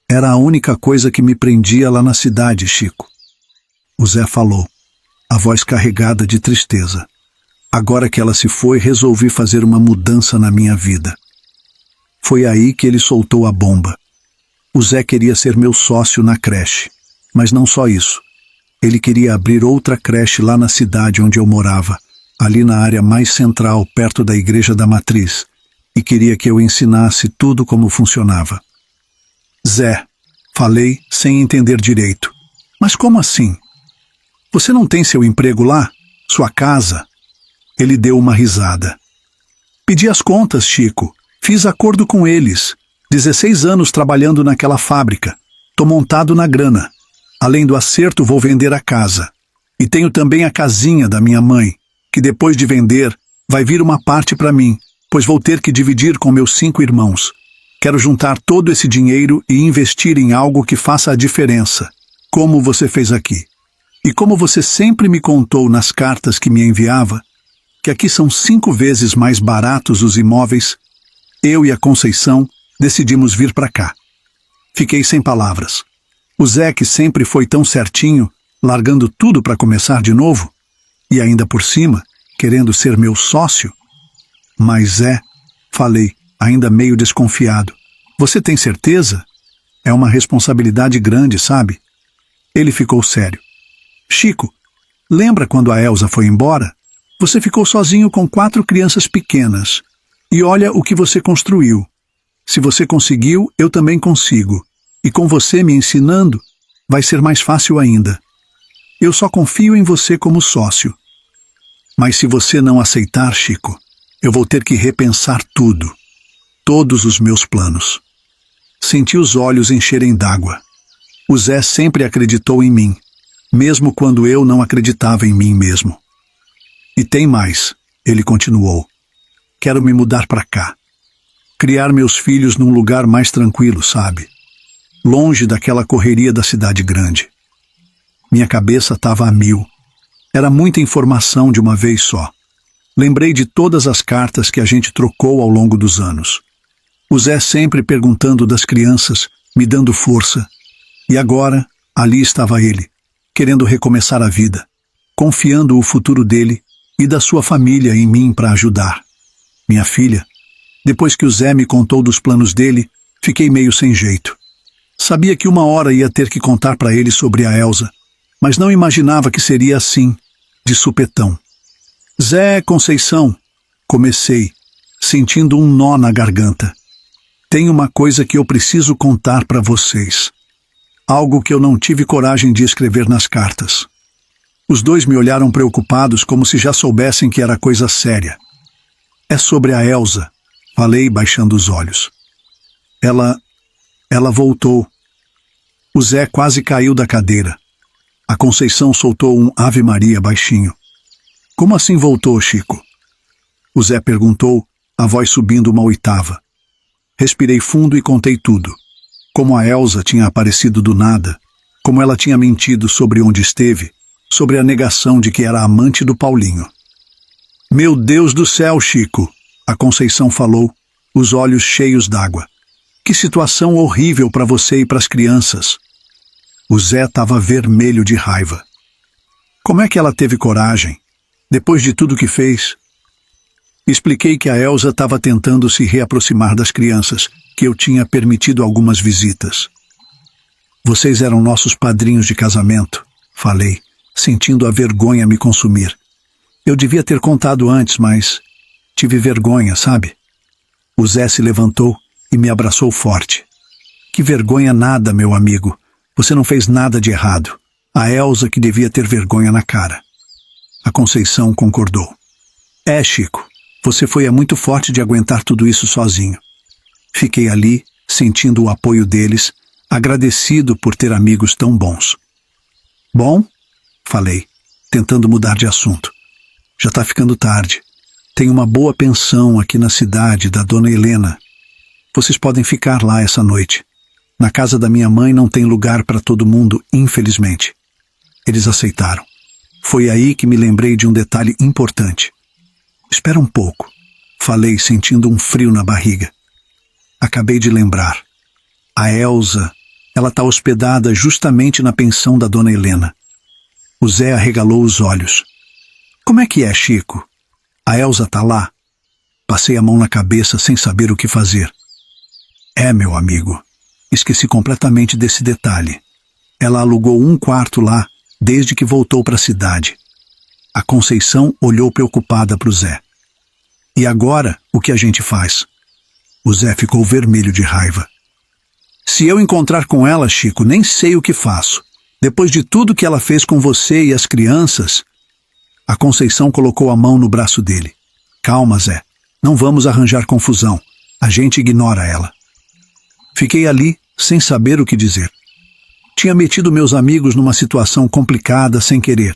Era a única coisa que me prendia lá na cidade, Chico. O Zé falou, a voz carregada de tristeza. Agora que ela se foi, resolvi fazer uma mudança na minha vida. Foi aí que ele soltou a bomba. O Zé queria ser meu sócio na creche, mas não só isso. Ele queria abrir outra creche lá na cidade onde eu morava, ali na área mais central, perto da Igreja da Matriz, e queria que eu ensinasse tudo como funcionava. Zé, falei sem entender direito. Mas como assim? Você não tem seu emprego lá? Sua casa? Ele deu uma risada. Pedi as contas, Chico. Fiz acordo com eles. 16 anos trabalhando naquela fábrica. Tô montado na grana. Além do acerto, vou vender a casa. E tenho também a casinha da minha mãe, que depois de vender, vai vir uma parte para mim, pois vou ter que dividir com meus 5 irmãos. Quero juntar todo esse dinheiro e investir em algo que faça a diferença, como você fez aqui. E como você sempre me contou nas cartas que me enviava, que aqui são 5 vezes mais baratos os imóveis, eu e a Conceição decidimos vir para cá. Fiquei sem palavras. O Zé, que sempre foi tão certinho, largando tudo para começar de novo, e ainda por cima, querendo ser meu sócio. Mas Zé, falei, ainda meio desconfiado. Você tem certeza? É uma responsabilidade grande, sabe? Ele ficou sério. Chico, lembra quando a Elza foi embora? Você ficou sozinho com 4 crianças pequenas. E olha o que você construiu. Se você conseguiu, eu também consigo. E com você me ensinando, vai ser mais fácil ainda. Eu só confio em você como sócio. Mas se você não aceitar, Chico, eu vou ter que repensar tudo. Todos os meus planos. Senti os olhos encherem d'água. O Zé sempre acreditou em mim, mesmo quando eu não acreditava em mim mesmo. E tem mais, ele continuou. Quero me mudar para cá. Criar meus filhos num lugar mais tranquilo, sabe? Longe daquela correria da cidade grande. Minha cabeça estava a mil. Era muita informação de uma vez só. Lembrei de todas as cartas que a gente trocou ao longo dos anos. O Zé sempre perguntando das crianças, me dando força. E agora, ali estava ele, querendo recomeçar a vida, confiando o futuro dele e da sua família em mim para ajudar. Minha filha, depois que o Zé me contou dos planos dele, fiquei meio sem jeito. Sabia que uma hora ia ter que contar para ele sobre a Elza, mas não imaginava que seria assim, de supetão. Zé, Conceição, comecei, sentindo um nó na garganta. Tem uma coisa que eu preciso contar para vocês. Algo que eu não tive coragem de escrever nas cartas. Os dois me olharam preocupados, como se já soubessem que era coisa séria. É sobre a Elza, falei baixando os olhos. Ela voltou. O Zé quase caiu da cadeira. A Conceição soltou um Ave Maria baixinho. Como assim voltou, Chico? O Zé perguntou, a voz subindo uma oitava. Respirei fundo e contei tudo. Como a Elza tinha aparecido do nada, como ela tinha mentido sobre onde esteve, sobre a negação de que era amante do Paulinho. Meu Deus do céu, Chico, a Conceição falou, os olhos cheios d'água. Que situação horrível para você e para as crianças. O Zé estava vermelho de raiva. Como é que ela teve coragem, depois de tudo que fez? Expliquei que a Elza estava tentando se reaproximar das crianças, que eu tinha permitido algumas visitas. Vocês eram nossos padrinhos de casamento, falei, sentindo a vergonha me consumir. Eu devia ter contado antes, mas tive vergonha, sabe? O Zé se levantou e me abraçou forte. Que vergonha nada, meu amigo. Você não fez nada de errado. A Elza que devia ter vergonha na cara. A Conceição concordou. É, Chico, você foi muito forte de aguentar tudo isso sozinho. Fiquei ali, sentindo o apoio deles, agradecido por ter amigos tão bons. Bom, falei, tentando mudar de assunto. Já está ficando tarde. Tem uma boa pensão aqui na cidade da Dona Helena. Vocês podem ficar lá essa noite. Na casa da minha mãe não tem lugar para todo mundo, infelizmente. Eles aceitaram. Foi aí que me lembrei de um detalhe importante. Espera um pouco, falei, sentindo um frio na barriga. Acabei de lembrar. A Elza, ela está hospedada justamente na pensão da Dona Helena. O Zé arregalou os olhos. Como é que é, Chico? A Elza está lá? Passei a mão na cabeça sem saber o que fazer. É, meu amigo. Esqueci completamente desse detalhe. Ela alugou um quarto lá desde que voltou para a cidade. A Conceição olhou preocupada para o Zé. E agora, o que a gente faz? O Zé ficou vermelho de raiva. Se eu encontrar com ela, Chico, nem sei o que faço. Depois de tudo que ela fez com você e as crianças... A Conceição colocou a mão no braço dele. Calma, Zé. Não vamos arranjar confusão. A gente ignora ela. Fiquei ali, sem saber o que dizer. Tinha metido meus amigos numa situação complicada sem querer.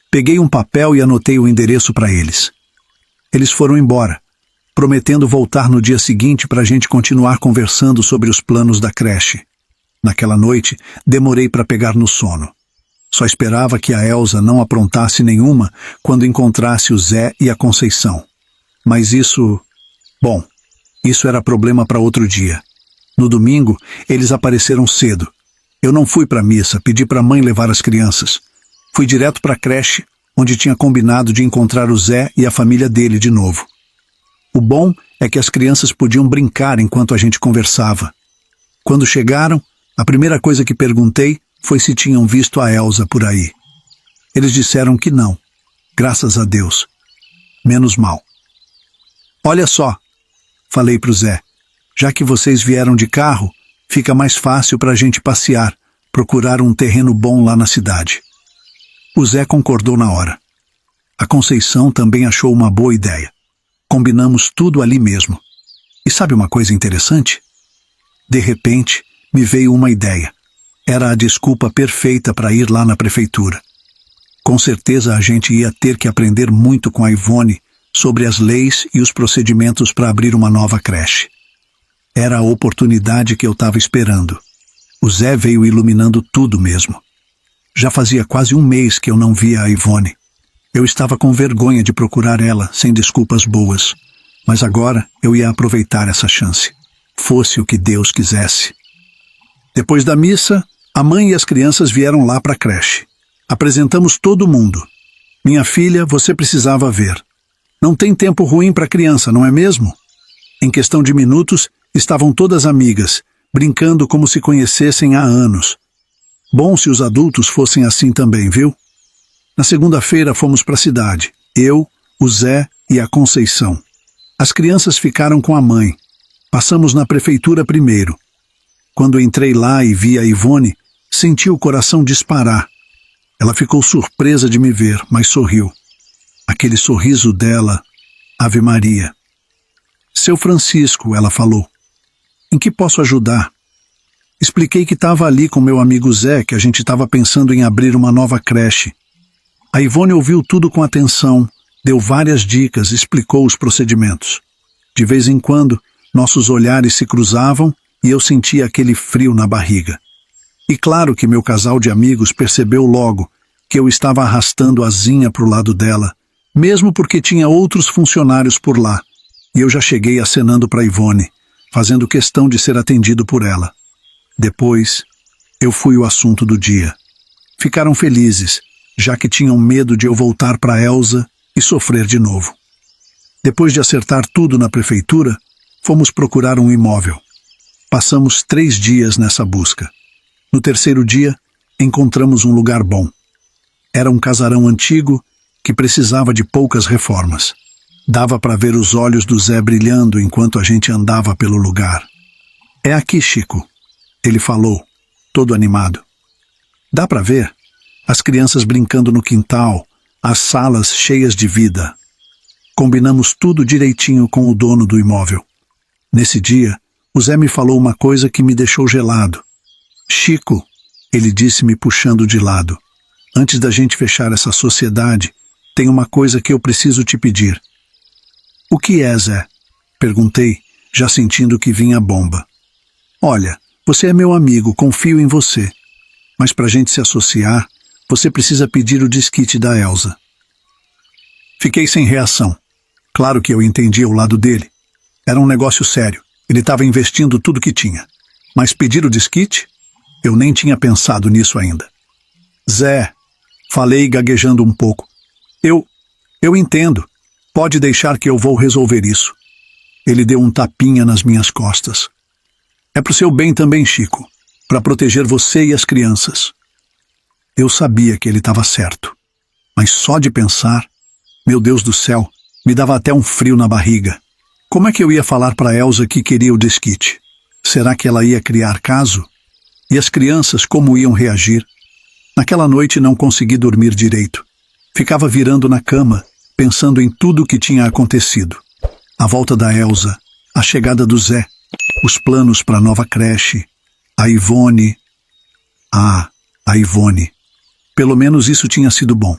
Peguei um papel e anotei o endereço para eles. Eles foram embora, prometendo voltar no dia seguinte para a gente continuar conversando sobre os planos da creche. Naquela noite, demorei para pegar no sono. Só esperava que a Elza não aprontasse nenhuma quando encontrasse o Zé e a Conceição. Mas isso era problema para outro dia. No domingo, eles apareceram cedo. Eu não fui para a missa, pedi para a mãe levar as crianças. Fui direto para a creche, onde tinha combinado de encontrar o Zé e a família dele de novo. O bom é que as crianças podiam brincar enquanto a gente conversava. Quando chegaram, a primeira coisa que perguntei foi se tinham visto a Elza por aí. Eles disseram que não. Graças a Deus. Menos mal. Olha só, falei pro Zé. Já que vocês vieram de carro, fica mais fácil para a gente passear, procurar um terreno bom lá na cidade. O Zé concordou na hora. A Conceição também achou uma boa ideia. Combinamos tudo ali mesmo. E sabe uma coisa interessante? De repente, me veio uma ideia. Era a desculpa perfeita para ir lá na prefeitura. Com certeza a gente ia ter que aprender muito com a Ivone sobre as leis e os procedimentos para abrir uma nova creche. Era a oportunidade que eu estava esperando. O Zé veio iluminando tudo mesmo. Já fazia quase um mês que eu não via a Ivone. Eu estava com vergonha de procurar ela, sem desculpas boas. Mas agora eu ia aproveitar essa chance. Fosse o que Deus quisesse. Depois da missa, a mãe e as crianças vieram lá para a creche. Apresentamos todo mundo. Minha filha, você precisava ver. Não tem tempo ruim para criança, não é mesmo? Em questão de minutos, estavam todas amigas, brincando como se conhecessem há anos. Bom se os adultos fossem assim também, viu? Na segunda-feira fomos para a cidade. Eu, o Zé e a Conceição. As crianças ficaram com a mãe. Passamos na prefeitura primeiro. Quando entrei lá e vi a Ivone, senti o coração disparar. Ela ficou surpresa de me ver, mas sorriu. Aquele sorriso dela, Ave Maria. Seu Francisco, ela falou. Em que posso ajudar? Expliquei que estava ali com meu amigo Zé, que a gente estava pensando em abrir uma nova creche. A Ivone ouviu tudo com atenção, deu várias dicas, explicou os procedimentos. De vez em quando, nossos olhares se cruzavam e eu sentia aquele frio na barriga. E claro que meu casal de amigos percebeu logo que eu estava arrastando a Zinha para o lado dela, mesmo porque tinha outros funcionários por lá, e eu já cheguei acenando para Ivone, fazendo questão de ser atendido por ela. Depois, eu fui o assunto do dia. Ficaram felizes, já que tinham medo de eu voltar para Elza e sofrer de novo. Depois de acertar tudo na prefeitura, fomos procurar um imóvel. Passamos 3 dias nessa busca. No terceiro dia, encontramos um lugar bom. Era um casarão antigo que precisava de poucas reformas. Dava para ver os olhos do Zé brilhando enquanto a gente andava pelo lugar. É aqui, Chico, ele falou, todo animado. Dá para ver? As crianças brincando no quintal, as salas cheias de vida. Combinamos tudo direitinho com o dono do imóvel. Nesse dia, o Zé me falou uma coisa que me deixou gelado. Chico, ele disse me puxando de lado, antes da gente fechar essa sociedade, tem uma coisa que eu preciso te pedir. O que é, Zé? Perguntei, já sentindo que vinha a bomba. Olha, você é meu amigo, confio em você. Mas para a gente se associar, você precisa pedir o desquite da Elza. Fiquei sem reação. Claro que eu entendia o lado dele. Era um negócio sério. Ele estava investindo tudo que tinha. Mas pedir o desquite? Eu nem tinha pensado nisso ainda. Zé, falei gaguejando um pouco. Eu entendo. Pode deixar que eu vou resolver isso. Ele deu um tapinha nas minhas costas. É pro seu bem também, Chico. Para proteger você e as crianças. Eu sabia que ele estava certo. Mas só de pensar, meu Deus do céu, me dava até um frio na barriga. Como é que eu ia falar para Elza que queria o desquite? Será que ela ia criar caso? E as crianças como iam reagir? Naquela noite não consegui dormir direito. Ficava virando na cama, pensando em tudo o que tinha acontecido. A volta da Elsa, a chegada do Zé, os planos para a nova creche, a Ivone. Ah, a Ivone. Pelo menos isso tinha sido bom.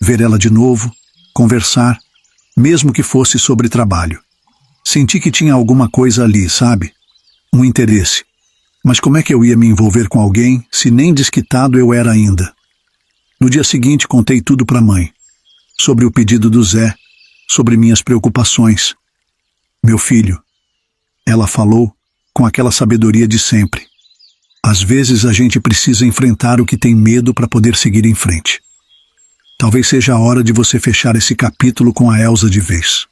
Ver ela de novo, conversar, mesmo que fosse sobre trabalho. Senti que tinha alguma coisa ali, sabe? Um interesse. Mas como é que eu ia me envolver com alguém se nem desquitado eu era ainda? No dia seguinte contei tudo para a mãe. Sobre o pedido do Zé, sobre minhas preocupações. Meu filho, ela falou com aquela sabedoria de sempre. Às vezes a gente precisa enfrentar o que tem medo para poder seguir em frente. Talvez seja a hora de você fechar esse capítulo com a Elsa de vez.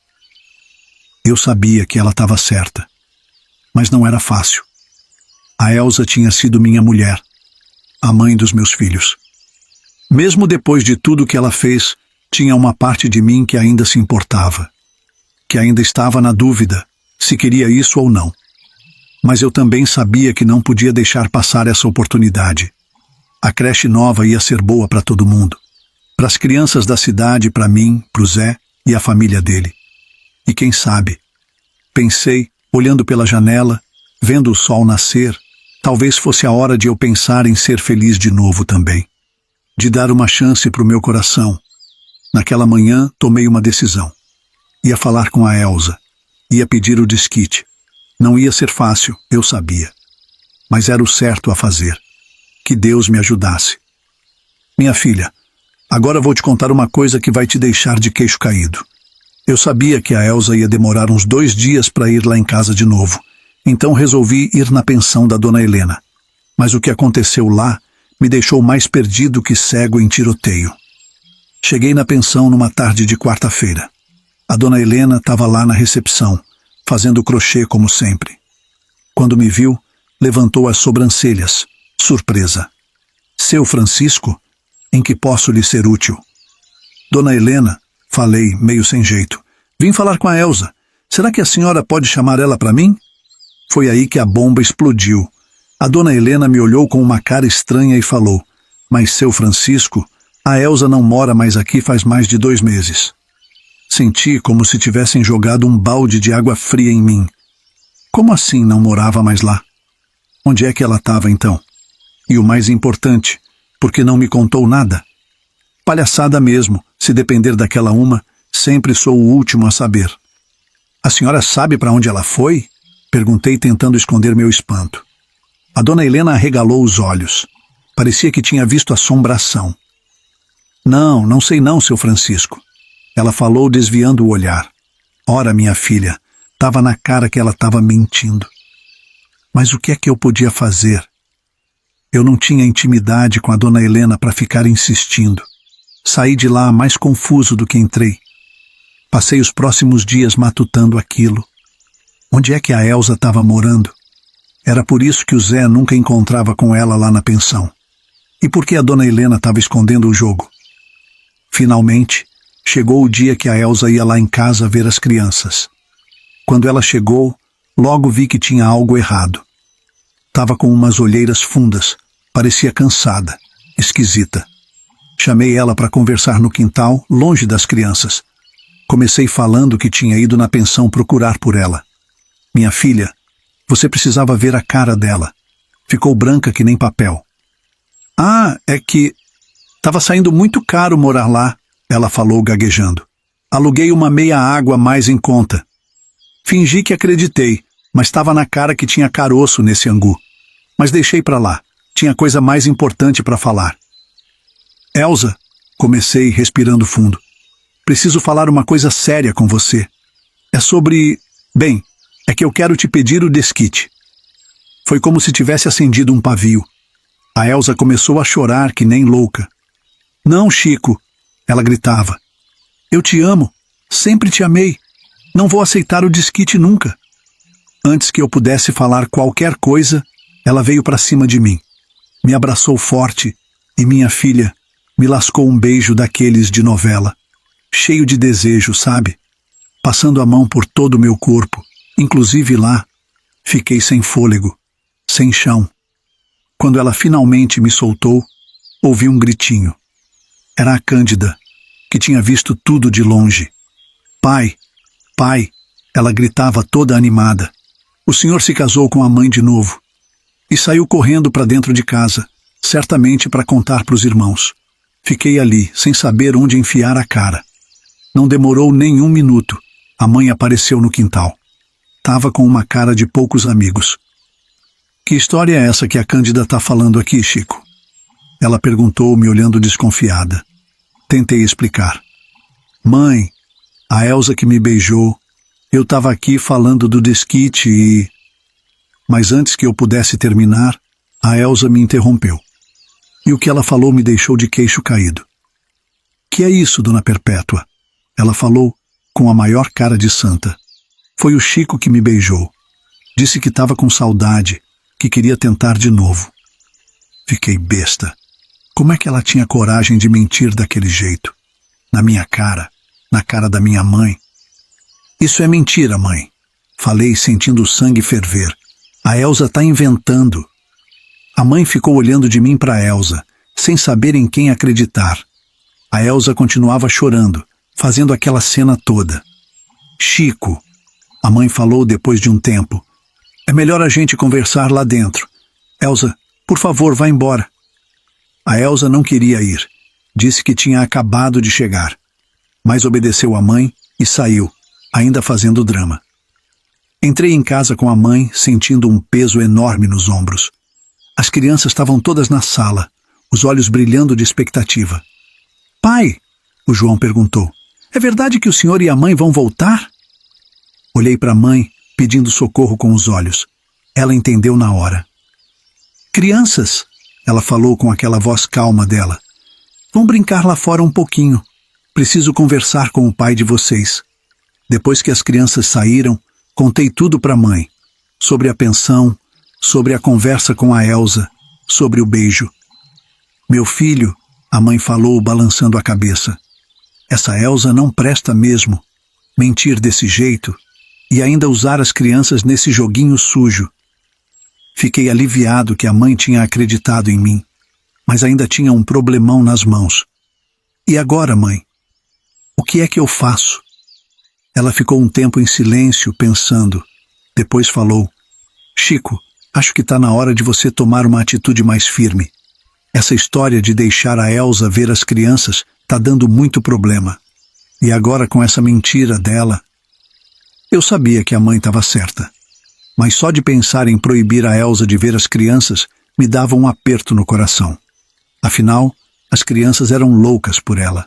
Eu sabia que ela estava certa, mas não era fácil. A Elsa tinha sido minha mulher, a mãe dos meus filhos. Mesmo depois de tudo que ela fez, tinha uma parte de mim que ainda se importava, que ainda estava na dúvida se queria isso ou não. Mas eu também sabia que não podia deixar passar essa oportunidade. A creche nova ia ser boa para todo mundo. Para as crianças da cidade, para mim, para o Zé e a família dele. E quem sabe? Pensei, olhando pela janela, vendo o sol nascer, talvez fosse a hora de eu pensar em ser feliz de novo também. De dar uma chance para o meu coração. Naquela manhã, tomei uma decisão. Ia falar com a Elsa. Ia pedir o desquite. Não ia ser fácil, eu sabia. Mas era o certo a fazer. Que Deus me ajudasse. Minha filha, agora vou te contar uma coisa que vai te deixar de queixo caído. Eu sabia que a Elsa ia demorar uns 2 dias para ir lá em casa de novo. Então resolvi ir na pensão da dona Helena. Mas o que aconteceu lá me deixou mais perdido que cego em tiroteio. Cheguei na pensão numa tarde de quarta-feira. A dona Helena estava lá na recepção, fazendo crochê como sempre. Quando me viu, levantou as sobrancelhas, surpresa. Seu Francisco, em que posso lhe ser útil? Dona Helena, falei, meio sem jeito. Vim falar com a Elsa. Será que a senhora pode chamar ela para mim? Foi aí que a bomba explodiu. A dona Helena me olhou com uma cara estranha e falou, mas seu Francisco, a Elsa não mora mais aqui faz mais de 2 meses. Senti como se tivessem jogado um balde de água fria em mim. Como assim não morava mais lá? Onde é que ela estava então? E o mais importante, por que não me contou nada? Palhaçada mesmo, se depender daquela uma, sempre sou o último a saber. A senhora sabe para onde ela foi? Perguntei tentando esconder meu espanto. A dona Helena arregalou os olhos. Parecia que tinha visto assombração. Não sei não, seu Francisco. Ela falou desviando o olhar. Ora, minha filha, estava na cara que ela estava mentindo. Mas o que é que eu podia fazer? Eu não tinha intimidade com a dona Helena para ficar insistindo. Saí de lá mais confuso do que entrei. Passei os próximos dias matutando aquilo. Onde é que a Elsa estava morando? Era por isso que o Zé nunca encontrava com ela lá na pensão. E por que a dona Helena estava escondendo o jogo? Finalmente, chegou o dia que a Elsa ia lá em casa ver as crianças. Quando ela chegou, logo vi que tinha algo errado. Estava com umas olheiras fundas, parecia cansada, esquisita. Chamei ela para conversar no quintal, longe das crianças. Comecei falando que tinha ido na pensão procurar por ela. Minha filha, você precisava ver a cara dela. Ficou branca que nem papel. Ah, é que estava saindo muito caro morar lá, ela falou gaguejando. Aluguei uma meia-água mais em conta. Fingi que acreditei, mas estava na cara que tinha caroço nesse angu. Mas deixei para lá. Tinha coisa mais importante para falar. Elsa, comecei respirando fundo. Preciso falar uma coisa séria com você. É sobre... Bem, é que eu quero te pedir o desquite. Foi como se tivesse acendido um pavio. A Elsa começou a chorar que nem louca. Não, Chico, ela gritava. Eu te amo, sempre te amei. Não vou aceitar o desquite nunca. Antes que eu pudesse falar qualquer coisa, ela veio para cima de mim. Me abraçou forte e minha filha me lascou um beijo daqueles de novela. Cheio de desejo, sabe? Passando a mão por todo o meu corpo, inclusive lá. Fiquei sem fôlego, sem chão. Quando ela finalmente me soltou, ouvi um gritinho. Era a Cândida. que tinha visto tudo de longe. Pai, pai, ela gritava toda animada. O senhor se casou com a mãe de novo e saiu correndo para dentro de casa, certamente para contar para os irmãos. Fiquei ali, sem saber onde enfiar a cara. Não demorou nem um minuto. A mãe apareceu no quintal. Tava com uma cara de poucos amigos. Que história é essa que a Cândida tá falando aqui, Chico? Ela perguntou, me olhando desconfiada. Tentei explicar. Mãe, a Elsa que me beijou. Eu tava aqui falando do desquite e... Mas antes que eu pudesse terminar, a Elsa me interrompeu. E o que ela falou me deixou de queixo caído. Que é isso, dona Perpétua? Ela falou com a maior cara de santa. Foi o Chico que me beijou. Disse que estava com saudade, que queria tentar de novo. Fiquei besta. Como é que ela tinha coragem de mentir daquele jeito? Na minha cara, na cara da minha mãe. Isso é mentira, mãe. Falei, sentindo o sangue ferver. A Elsa tá inventando. A mãe ficou olhando de mim para Elsa, sem saber em quem acreditar. A Elsa continuava chorando, fazendo aquela cena toda. Chico, a mãe falou depois de um tempo. É melhor a gente conversar lá dentro. Elsa, por favor, vá embora. A Elsa não queria ir. Disse que tinha acabado de chegar. Mas obedeceu à mãe e saiu, ainda fazendo drama. Entrei em casa com a mãe, sentindo um peso enorme nos ombros. As crianças estavam todas na sala, os olhos brilhando de expectativa. Pai, o João perguntou, é verdade que o senhor e a mãe vão voltar? Olhei para a mãe, pedindo socorro com os olhos. Ela entendeu na hora. Crianças, ela falou com aquela voz calma dela, vão brincar lá fora um pouquinho. Preciso conversar com o pai de vocês. Depois que as crianças saíram, contei tudo para a mãe. Sobre a pensão, sobre a conversa com a Elsa, sobre o beijo. Meu filho, a mãe falou balançando a cabeça. Essa Elsa não presta mesmo. Mentir desse jeito e ainda usar as crianças nesse joguinho sujo. Fiquei aliviado que a mãe tinha acreditado em mim, mas ainda tinha um problemão nas mãos. E agora, mãe? O que é que eu faço? Ela ficou um tempo em silêncio, pensando. Depois falou, Chico, acho que está na hora de você tomar uma atitude mais firme. Essa história de deixar a Elsa ver as crianças está dando muito problema. E agora com essa mentira dela... Eu sabia que a mãe estava certa. Mas só de pensar em proibir a Elsa de ver as crianças me dava um aperto no coração. Afinal, as crianças eram loucas por ela.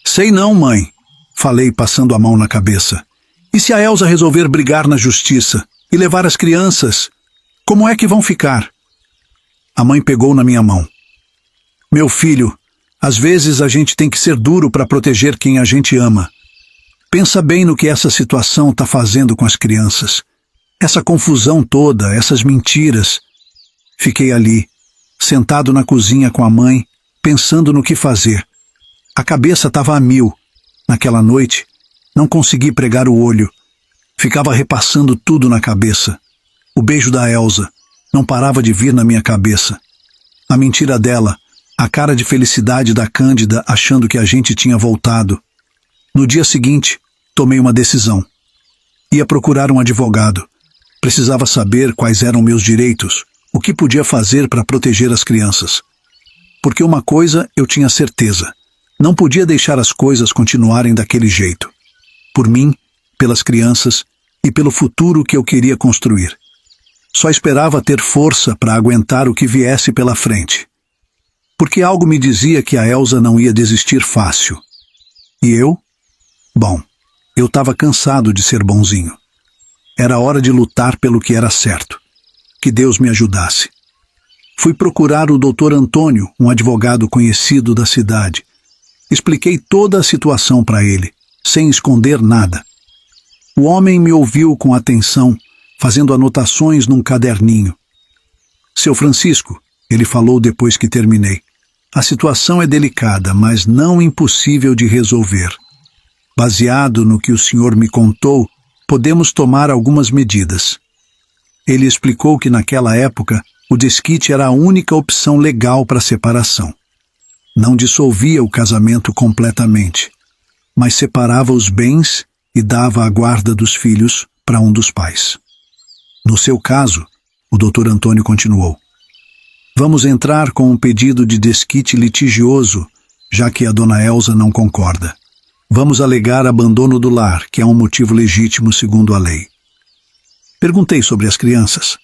Sei não, mãe, falei passando a mão na cabeça. E se a Elsa resolver brigar na justiça e levar as crianças, como é que vão ficar? A mãe pegou na minha mão. Meu filho, às vezes a gente tem que ser duro para proteger quem a gente ama. Pensa bem no que essa situação está fazendo com as crianças. Essa confusão toda, essas mentiras. Fiquei ali, sentado na cozinha com a mãe, pensando no que fazer. A cabeça estava a mil. Naquela noite, não consegui pregar o olho. Ficava repassando tudo na cabeça. O beijo da Elsa não parava de vir na minha cabeça. A mentira dela, a cara de felicidade da Cândida achando que a gente tinha voltado. No dia seguinte, tomei uma decisão. Ia procurar um advogado. Precisava saber quais eram meus direitos, o que podia fazer para proteger as crianças. Porque uma coisa eu tinha certeza. Não podia deixar as coisas continuarem daquele jeito. Por mim, pelas crianças e pelo futuro que eu queria construir. Só esperava ter força para aguentar o que viesse pela frente. Porque algo me dizia que a Elsa não ia desistir fácil. E eu? Bom, eu estava cansado de ser bonzinho. Era hora de lutar pelo que era certo. Que Deus me ajudasse. Fui procurar o Dr. Antônio, um advogado conhecido da cidade. Expliquei toda a situação para ele, sem esconder nada. O homem me ouviu com atenção, fazendo anotações num caderninho. Seu Francisco, ele falou depois que terminei, a situação é delicada, mas não impossível de resolver. Baseado no que o senhor me contou, podemos tomar algumas medidas. Ele explicou que naquela época o desquite era a única opção legal para separação. Não dissolvia o casamento completamente, mas separava os bens e dava a guarda dos filhos para um dos pais. No seu caso, o Dr. Antônio continuou: vamos entrar com um pedido de desquite litigioso, já que a dona Elza não concorda. Vamos alegar abandono do lar, que é um motivo legítimo segundo a lei. Perguntei sobre as crianças.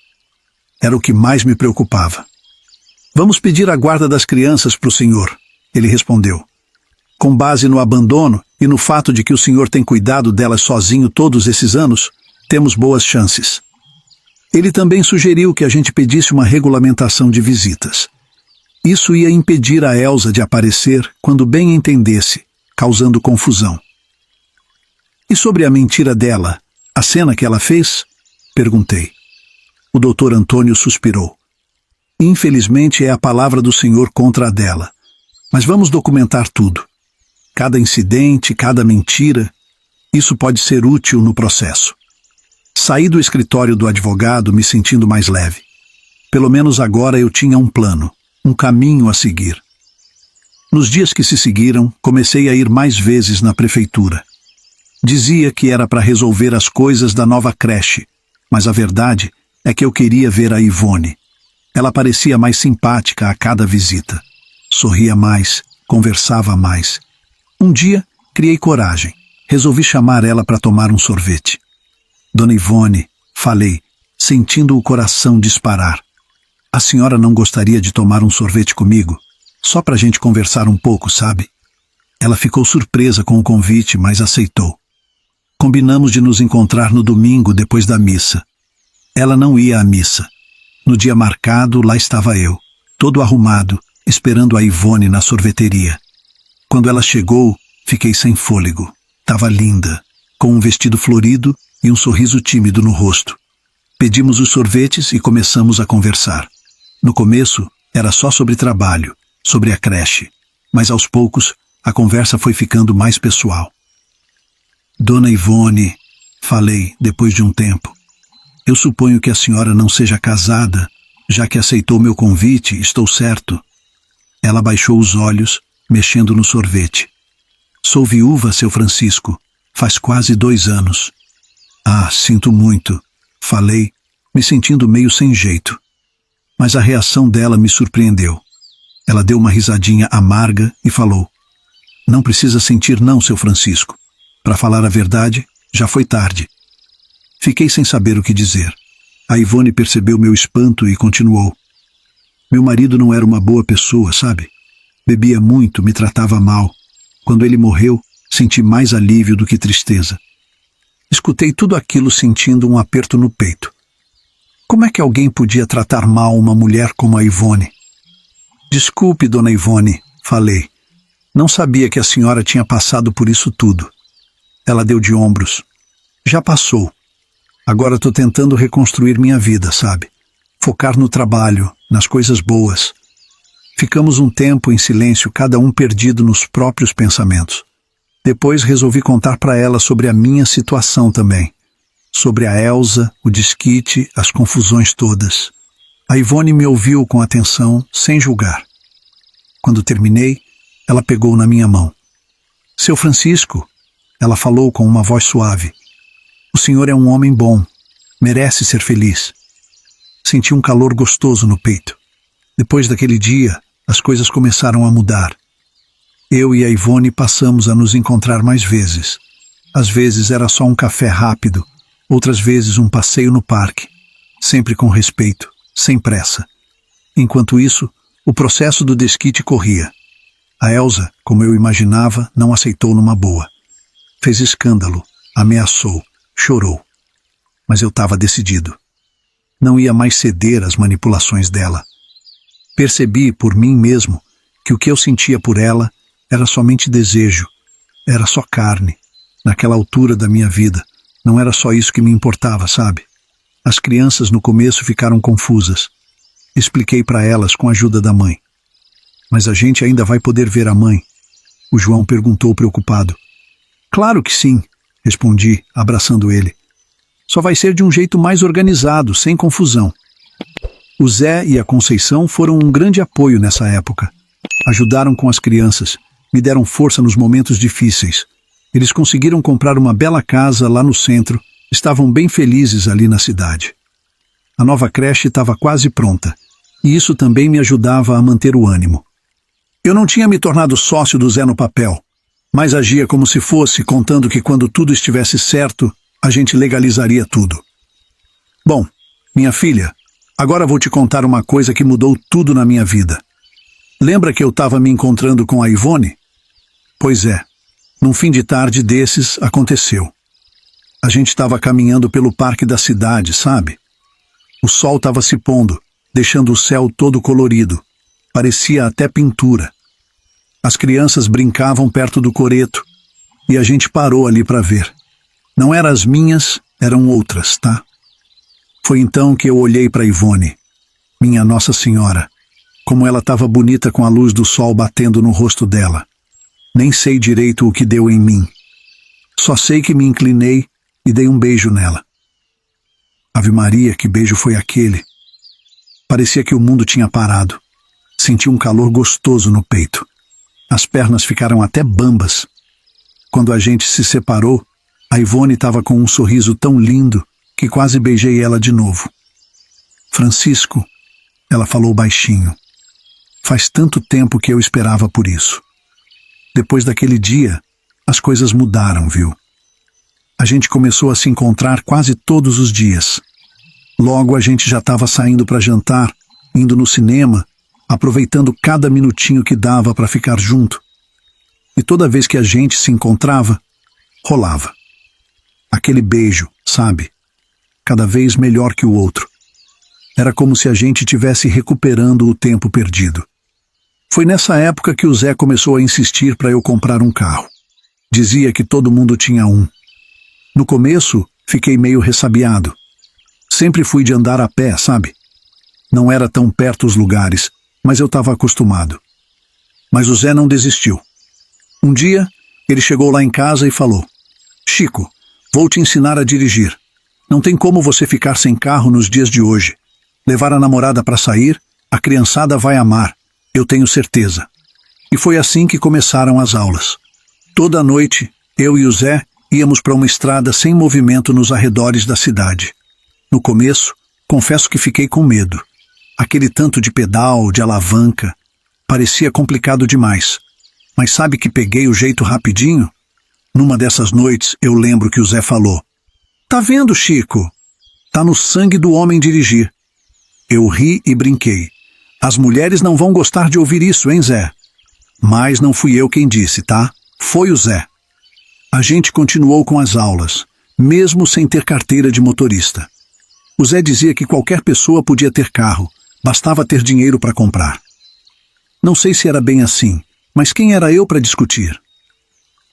Era o que mais me preocupava. Vamos pedir a guarda das crianças para o senhor, ele respondeu. Com base no abandono e no fato de que o senhor tem cuidado delas sozinho todos esses anos, temos boas chances. Ele também sugeriu que a gente pedisse uma regulamentação de visitas. Isso ia impedir a Elza de aparecer quando bem entendesse, causando confusão. E sobre a mentira dela, a cena que ela fez? Perguntei. O Dr. Antônio suspirou. Infelizmente é a palavra do senhor contra a dela. Mas vamos documentar tudo. Cada incidente, cada mentira, isso pode ser útil no processo. Saí do escritório do advogado me sentindo mais leve. Pelo menos agora eu tinha um plano, um caminho a seguir. Nos dias que se seguiram, comecei a ir mais vezes na prefeitura. Dizia que era para resolver as coisas da nova creche, mas a verdade é que eu queria ver a Ivone. Ela parecia mais simpática a cada visita. Sorria mais, conversava mais. Um dia, criei coragem. Resolvi chamar ela para tomar um sorvete. Dona Ivone, falei, sentindo o coração disparar. A senhora não gostaria de tomar um sorvete comigo? Só para a gente conversar um pouco, sabe? Ela ficou surpresa com o convite, mas aceitou. Combinamos de nos encontrar no domingo depois da missa. Ela não ia à missa. No dia marcado, lá estava eu, todo arrumado, esperando a Ivone na sorveteria. Quando ela chegou, fiquei sem fôlego. Tava linda, com um vestido florido e um sorriso tímido no rosto. Pedimos os sorvetes e começamos a conversar. No começo, era só sobre trabalho, sobre a creche, mas aos poucos, a conversa foi ficando mais pessoal. Dona Ivone, falei, depois de um tempo, eu suponho que a senhora não seja casada, já que aceitou meu convite, estou certo? Ela baixou os olhos, mexendo no sorvete. Sou viúva, seu Francisco, faz quase 2 anos. Ah, sinto muito, falei, me sentindo meio sem jeito. Mas a reação dela me surpreendeu. Ela deu uma risadinha amarga e falou: não precisa sentir não, seu Francisco. Para falar a verdade, já foi tarde. Fiquei sem saber o que dizer. A Ivone percebeu meu espanto e continuou. Meu marido não era uma boa pessoa, sabe? Bebia muito, me tratava mal. Quando ele morreu, senti mais alívio do que tristeza. Escutei tudo aquilo sentindo um aperto no peito. Como é que alguém podia tratar mal uma mulher como a Ivone? Desculpe, dona Ivone, falei. Não sabia que a senhora tinha passado por isso tudo. Ela deu de ombros. Já passou. Agora estou tentando reconstruir minha vida, sabe? Focar no trabalho, nas coisas boas. Ficamos um tempo em silêncio, cada um perdido nos próprios pensamentos. Depois resolvi contar para ela sobre a minha situação também. Sobre a Elza, o desquite, as confusões todas. A Ivone me ouviu com atenção, sem julgar. Quando terminei, ela pegou na minha mão. Seu Francisco, ela falou com uma voz suave. O senhor é um homem bom, merece ser feliz. Senti um calor gostoso no peito. Depois daquele dia, as coisas começaram a mudar. Eu e a Ivone passamos a nos encontrar mais vezes. Às vezes era só um café rápido, outras vezes um passeio no parque, sempre com respeito, sem pressa. Enquanto isso, o processo do desquite corria. A Elza, como eu imaginava, não aceitou numa boa. Fez escândalo, ameaçou, chorou. Mas eu estava decidido. Não ia mais ceder às manipulações dela. Percebi por mim mesmo que o que eu sentia por ela era somente desejo, era só carne. Naquela altura da minha vida, não era só isso que me importava, sabe? As crianças no começo ficaram confusas. Expliquei para elas com a ajuda da mãe. Mas a gente ainda vai poder ver a mãe? O João perguntou preocupado. Claro que sim, respondi, abraçando ele. Só vai ser de um jeito mais organizado, sem confusão. O Zé e a Conceição foram um grande apoio nessa época. Ajudaram com as crianças, me deram força nos momentos difíceis. Eles conseguiram comprar uma bela casa lá no centro, estavam bem felizes ali na cidade. A nova creche estava quase pronta, e isso também me ajudava a manter o ânimo. Eu não tinha me tornado sócio do Zé no papel, mas agia como se fosse, contando que quando tudo estivesse certo, a gente legalizaria tudo. Bom, minha filha, agora vou te contar uma coisa que mudou tudo na minha vida. Lembra que eu estava me encontrando com a Ivone? Pois é, num fim de tarde desses aconteceu. A gente estava caminhando pelo parque da cidade, sabe? O sol estava se pondo, deixando o céu todo colorido. Parecia até pintura. As crianças brincavam perto do coreto e a gente parou ali para ver. Não eram as minhas, eram outras, tá? Foi então que eu olhei para Ivone, minha Nossa Senhora, como ela estava bonita com a luz do sol batendo no rosto dela. Nem sei direito o que deu em mim. Só sei que me inclinei e dei um beijo nela. Ave Maria, que beijo foi aquele? Parecia que o mundo tinha parado. Senti um calor gostoso no peito. As pernas ficaram até bambas. Quando a gente se separou, a Ivone estava com um sorriso tão lindo que quase beijei ela de novo. Francisco, ela falou baixinho. Faz tanto tempo que eu esperava por isso. Depois daquele dia, as coisas mudaram, viu? A gente começou a se encontrar quase todos os dias. Logo a gente já estava saindo para jantar, indo no cinema, aproveitando cada minutinho que dava para ficar junto. E toda vez que a gente se encontrava, rolava. Aquele beijo, sabe? Cada vez melhor que o outro. Era como se a gente estivesse recuperando o tempo perdido. Foi nessa época que o Zé começou a insistir para eu comprar um carro. Dizia que todo mundo tinha um. No começo, fiquei meio ressabiado. Sempre fui de andar a pé, sabe? Não era tão perto os lugares, mas eu estava acostumado. Mas o Zé não desistiu. Um dia, ele chegou lá em casa e falou: Chico, vou te ensinar a dirigir. Não tem como você ficar sem carro nos dias de hoje. Levar a namorada para sair, a criançada vai amar, eu tenho certeza. E foi assim que começaram as aulas. Toda noite, eu e o Zé íamos para uma estrada sem movimento nos arredores da cidade. No começo, confesso que fiquei com medo. Aquele tanto de pedal, de alavanca, parecia complicado demais. Mas sabe que peguei o jeito rapidinho? Numa dessas noites, eu lembro que o Zé falou: Tá vendo, Chico? Tá no sangue do homem dirigir. Eu ri e brinquei. As mulheres não vão gostar de ouvir isso, hein, Zé? Mas não fui eu quem disse, tá? Foi o Zé. A gente continuou com as aulas, mesmo sem ter carteira de motorista. O Zé dizia que qualquer pessoa podia ter carro, bastava ter dinheiro para comprar. Não sei se era bem assim, mas quem era eu para discutir?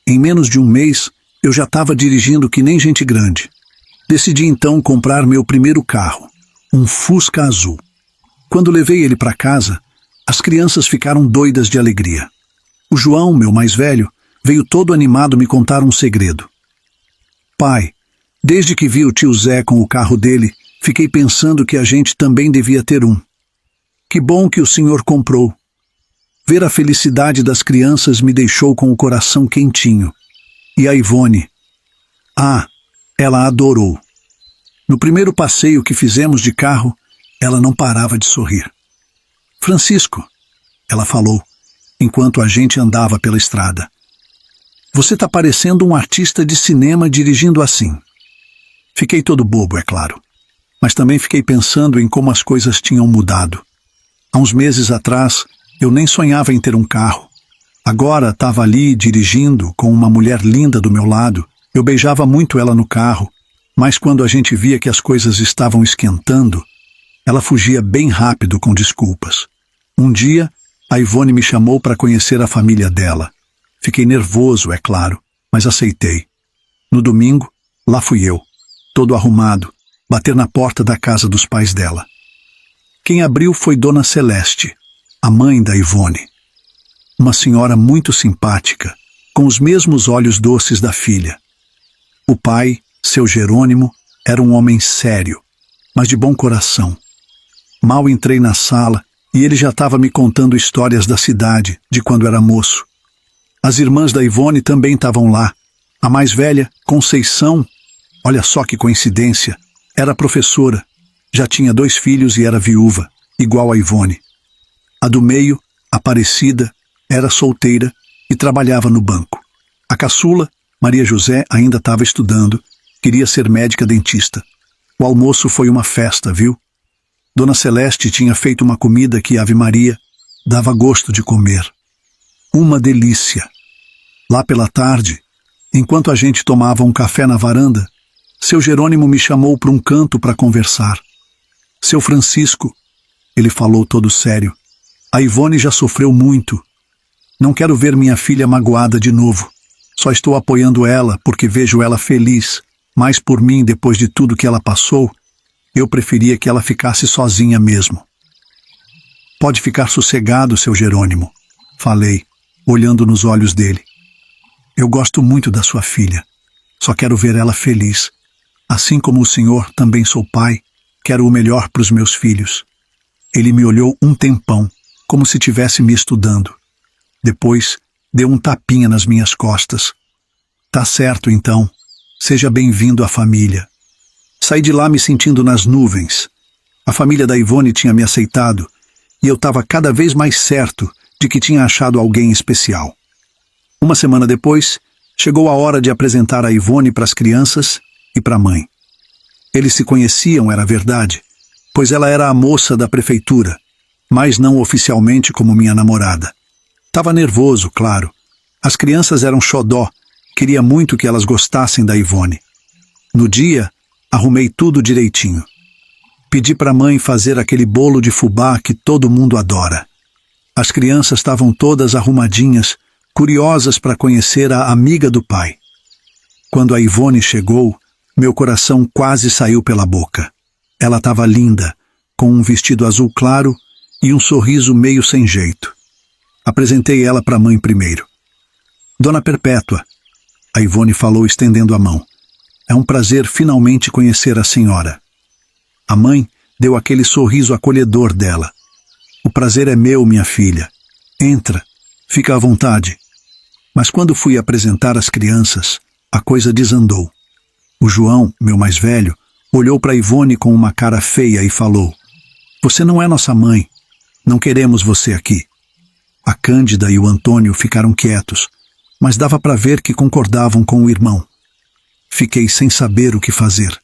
Em menos de um mês, eu já estava dirigindo que nem gente grande. Decidi então comprar meu primeiro carro, um Fusca azul. Quando levei ele para casa, as crianças ficaram doidas de alegria. O João, meu mais velho, veio todo animado me contar um segredo. Pai, desde que vi o tio Zé com o carro dele, fiquei pensando que a gente também devia ter um. Que bom que o senhor comprou. Ver a felicidade das crianças me deixou com o coração quentinho. E a Ivone? Ah, ela adorou. No primeiro passeio que fizemos de carro, ela não parava de sorrir. Francisco, ela falou, enquanto a gente andava pela estrada. Você está parecendo um artista de cinema dirigindo assim. Fiquei todo bobo, é claro. Mas também fiquei pensando em como as coisas tinham mudado. Há uns meses atrás, eu nem sonhava em ter um carro. Agora estava ali dirigindo com uma mulher linda do meu lado. Eu beijava muito ela no carro, mas quando a gente via que as coisas estavam esquentando, ela fugia bem rápido com desculpas. Um dia, a Ivone me chamou para conhecer a família dela. Fiquei nervoso, é claro, mas aceitei. No domingo, lá fui eu, todo arrumado, bater na porta da casa dos pais dela. Quem abriu foi Dona Celeste, a mãe da Ivone. Uma senhora muito simpática, com os mesmos olhos doces da filha. O pai, seu Jerônimo, era um homem sério, mas de bom coração. Mal entrei na sala, e ele já estava me contando histórias da cidade, de quando era moço. As irmãs da Ivone também estavam lá. A mais velha, Conceição, olha só que coincidência, era professora, já tinha 2 filhos e era viúva, igual a Ivone. A do meio, Aparecida, era solteira e trabalhava no banco. A caçula, Maria José, ainda estava estudando, queria ser médica dentista. O almoço foi uma festa, viu? Dona Celeste tinha feito uma comida que, Ave Maria, dava gosto de comer. Uma delícia. Lá pela tarde, enquanto a gente tomava um café na varanda, seu Jerônimo me chamou para um canto para conversar. Seu Francisco, ele falou todo sério, a Ivone já sofreu muito. Não quero ver minha filha magoada de novo. Só estou apoiando ela porque vejo ela feliz, mas por mim, depois de tudo que ela passou, eu preferia que ela ficasse sozinha mesmo. Pode ficar sossegado, seu Jerônimo, falei, olhando nos olhos dele. Eu gosto muito da sua filha. Só quero ver ela feliz. Assim como o senhor, também sou pai, quero o melhor para os meus filhos. Ele me olhou um tempão, como se estivesse me estudando. Depois, deu um tapinha nas minhas costas. Tá certo, então. Seja bem-vindo à família. Saí de lá me sentindo nas nuvens. A família da Ivone tinha me aceitado e eu estava cada vez mais certo de que tinha achado alguém especial. Uma semana depois, chegou a hora de apresentar a Ivone para as crianças e para a mãe. Eles se conheciam, era verdade, pois ela era a moça da prefeitura, mas não oficialmente como minha namorada. Estava nervoso, claro. As crianças eram xodó, queria muito que elas gostassem da Ivone. No dia, arrumei tudo direitinho. Pedi para a mãe fazer aquele bolo de fubá que todo mundo adora. As crianças estavam todas arrumadinhas, curiosas para conhecer a amiga do pai. Quando a Ivone chegou, meu coração quase saiu pela boca. Ela estava linda, com um vestido azul claro e um sorriso meio sem jeito. Apresentei ela para a mãe primeiro. Dona Perpétua, a Ivone falou estendendo a mão. É um prazer finalmente conhecer a senhora. A mãe deu aquele sorriso acolhedor dela. O prazer é meu, minha filha. Entra, fica à vontade. Mas quando fui apresentar as crianças, a coisa desandou. O João, meu mais velho, olhou para Ivone com uma cara feia e falou: "Você não é nossa mãe. Não queremos você aqui." A Cândida e o Antônio ficaram quietos, mas dava para ver que concordavam com o irmão. Fiquei sem saber o que fazer.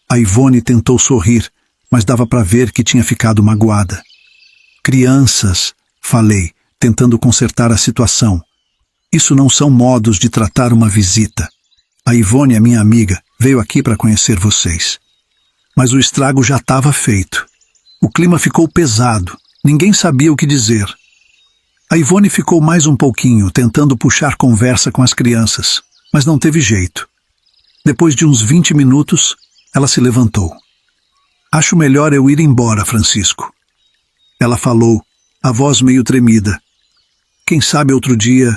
A Ivone tentou sorrir, mas dava para ver que tinha ficado magoada. "Crianças", falei, tentando consertar a situação. "Isso não são modos de tratar uma visita. A Ivone é minha amiga, veio aqui para conhecer vocês." Mas o estrago já estava feito. O clima ficou pesado, ninguém sabia o que dizer. A Ivone ficou mais um pouquinho, tentando puxar conversa com as crianças, mas não teve jeito. Depois de uns 20 minutos, ela se levantou. "Acho melhor eu ir embora, Francisco." Ela falou, a voz meio tremida. "Quem sabe outro dia..."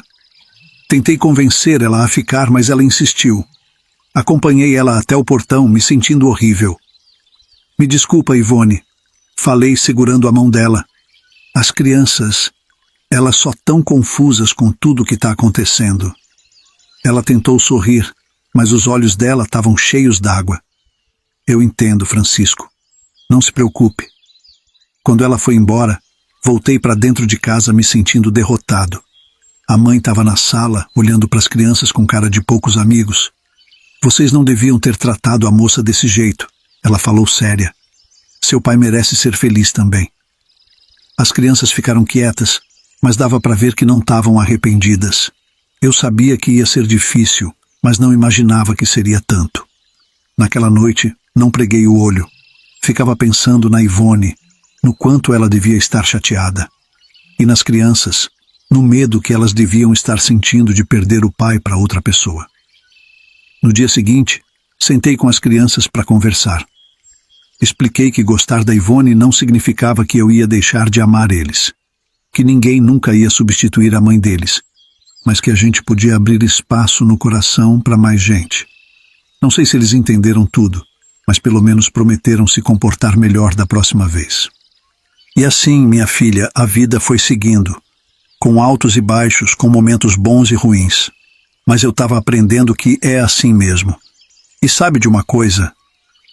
Tentei convencer ela a ficar, mas ela insistiu. Acompanhei ela até o portão, me sentindo horrível. "Me desculpa, Ivone." Falei segurando a mão dela. "As crianças, elas só tão confusas com tudo o que está acontecendo." Ela tentou sorrir, mas os olhos dela estavam cheios d'água. "Eu entendo, Francisco. Não se preocupe." Quando ela foi embora, voltei para dentro de casa me sentindo derrotado. A mãe estava na sala, olhando para as crianças com cara de poucos amigos. "Vocês não deviam ter tratado a moça desse jeito." Ela falou séria. "Seu pai merece ser feliz também." As crianças ficaram quietas, mas dava para ver que não estavam arrependidas. Eu sabia que ia ser difícil, mas não imaginava que seria tanto. Naquela noite, não preguei o olho. Ficava pensando na Ivone, no quanto ela devia estar chateada. E nas crianças, no medo que elas deviam estar sentindo de perder o pai para outra pessoa. No dia seguinte, sentei com as crianças para conversar. Expliquei que gostar da Ivone não significava que eu ia deixar de amar eles, que ninguém nunca ia substituir a mãe deles, mas que a gente podia abrir espaço no coração para mais gente. Não sei se eles entenderam tudo, mas pelo menos prometeram se comportar melhor da próxima vez. E assim, minha filha, a vida foi seguindo, com altos e baixos, com momentos bons e ruins. Mas eu estava aprendendo que é assim mesmo. E sabe de uma coisa?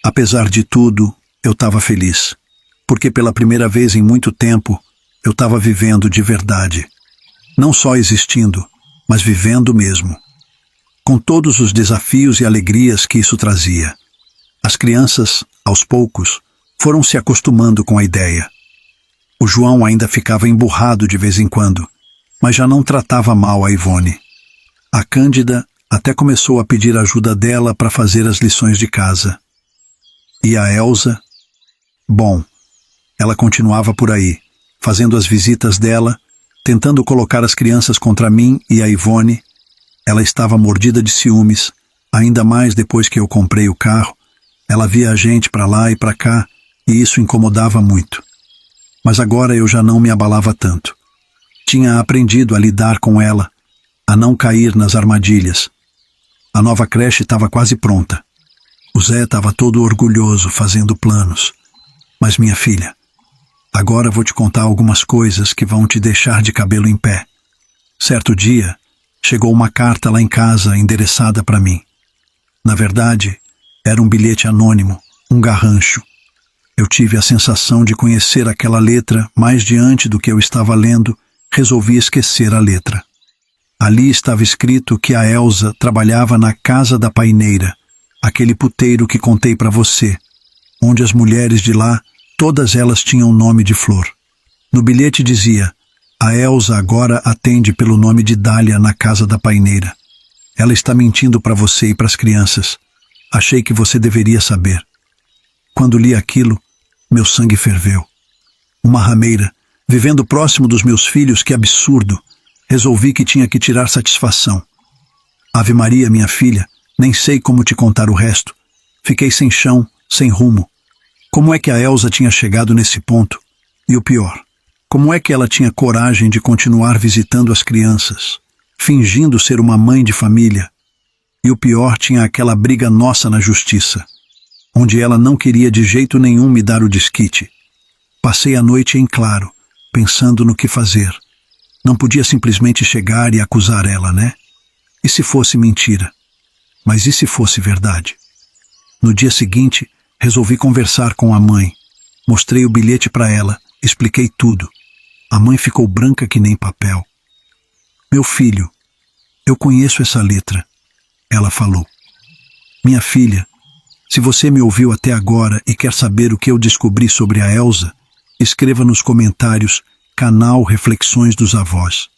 Apesar de tudo, eu estava feliz. Porque pela primeira vez em muito tempo, eu estava vivendo de verdade. Não só existindo, mas vivendo mesmo. Com todos os desafios e alegrias que isso trazia. As crianças, aos poucos, foram se acostumando com a ideia. O João ainda ficava emburrado de vez em quando, mas já não tratava mal a Ivone. A Cândida até começou a pedir ajuda dela para fazer as lições de casa. E a Elsa? Bom, ela continuava por aí, fazendo as visitas dela, tentando colocar as crianças contra mim e a Ivone. Ela estava mordida de ciúmes, ainda mais depois que eu comprei o carro. Ela via a gente para lá e para cá, e isso incomodava muito. Mas agora eu já não me abalava tanto. Tinha aprendido a lidar com ela, a não cair nas armadilhas. A nova creche estava quase pronta. O Zé estava todo orgulhoso, fazendo planos. Mas, minha filha, agora vou te contar algumas coisas que vão te deixar de cabelo em pé. Certo dia, chegou uma carta lá em casa endereçada para mim. Na verdade, era um bilhete anônimo, um garrancho. Eu tive a sensação de conhecer aquela letra, mas diante do que eu estava lendo, resolvi esquecer a letra. Ali estava escrito que a Elsa trabalhava na Casa da Paineira, aquele puteiro que contei para você, onde as mulheres de lá, todas elas tinham nome de flor. No bilhete dizia: a Elsa agora atende pelo nome de Dália na Casa da Paineira. Ela está mentindo para você e para as crianças. Achei que você deveria saber. Quando li aquilo, meu sangue ferveu. Uma rameira, vivendo próximo dos meus filhos, que absurdo. Resolvi que tinha que tirar satisfação. Ave Maria, minha filha, nem sei como te contar o resto. Fiquei sem chão, sem rumo. Como é que a Elsa tinha chegado nesse ponto? E o pior, como é que ela tinha coragem de continuar visitando as crianças, fingindo ser uma mãe de família? E o pior, tinha aquela briga nossa na justiça, onde ela não queria de jeito nenhum me dar o desquite. Passei a noite em claro, pensando no que fazer. Não podia simplesmente chegar e acusar ela, né? E se fosse mentira? Mas e se fosse verdade? No dia seguinte, resolvi conversar com a mãe. Mostrei o bilhete para ela, expliquei tudo. A mãe ficou branca que nem papel. Meu filho, eu conheço essa letra, ela falou. Minha filha, se você me ouviu até agora e quer saber o que eu descobri sobre a Elsa, escreva nos comentários Canal Reflexões dos Avós.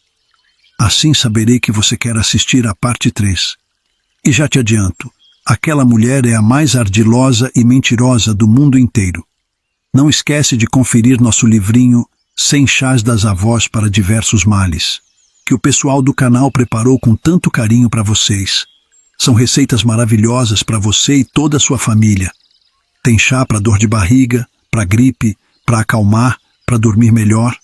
Assim saberei que você quer assistir a parte 3. E já te adianto, aquela mulher é a mais ardilosa e mentirosa do mundo inteiro. Não esquece de conferir nosso livrinho 100 Chás das Avós para Diversos Males, que o pessoal do canal preparou com tanto carinho para vocês. São receitas maravilhosas para você e toda a sua família. Tem chá para dor de barriga, para gripe, para acalmar, para dormir melhor.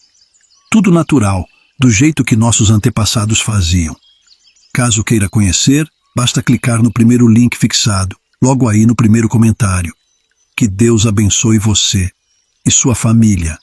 Tudo natural, do jeito que nossos antepassados faziam. Caso queira conhecer, basta clicar no primeiro link fixado, logo aí no primeiro comentário. Que Deus abençoe você e sua família.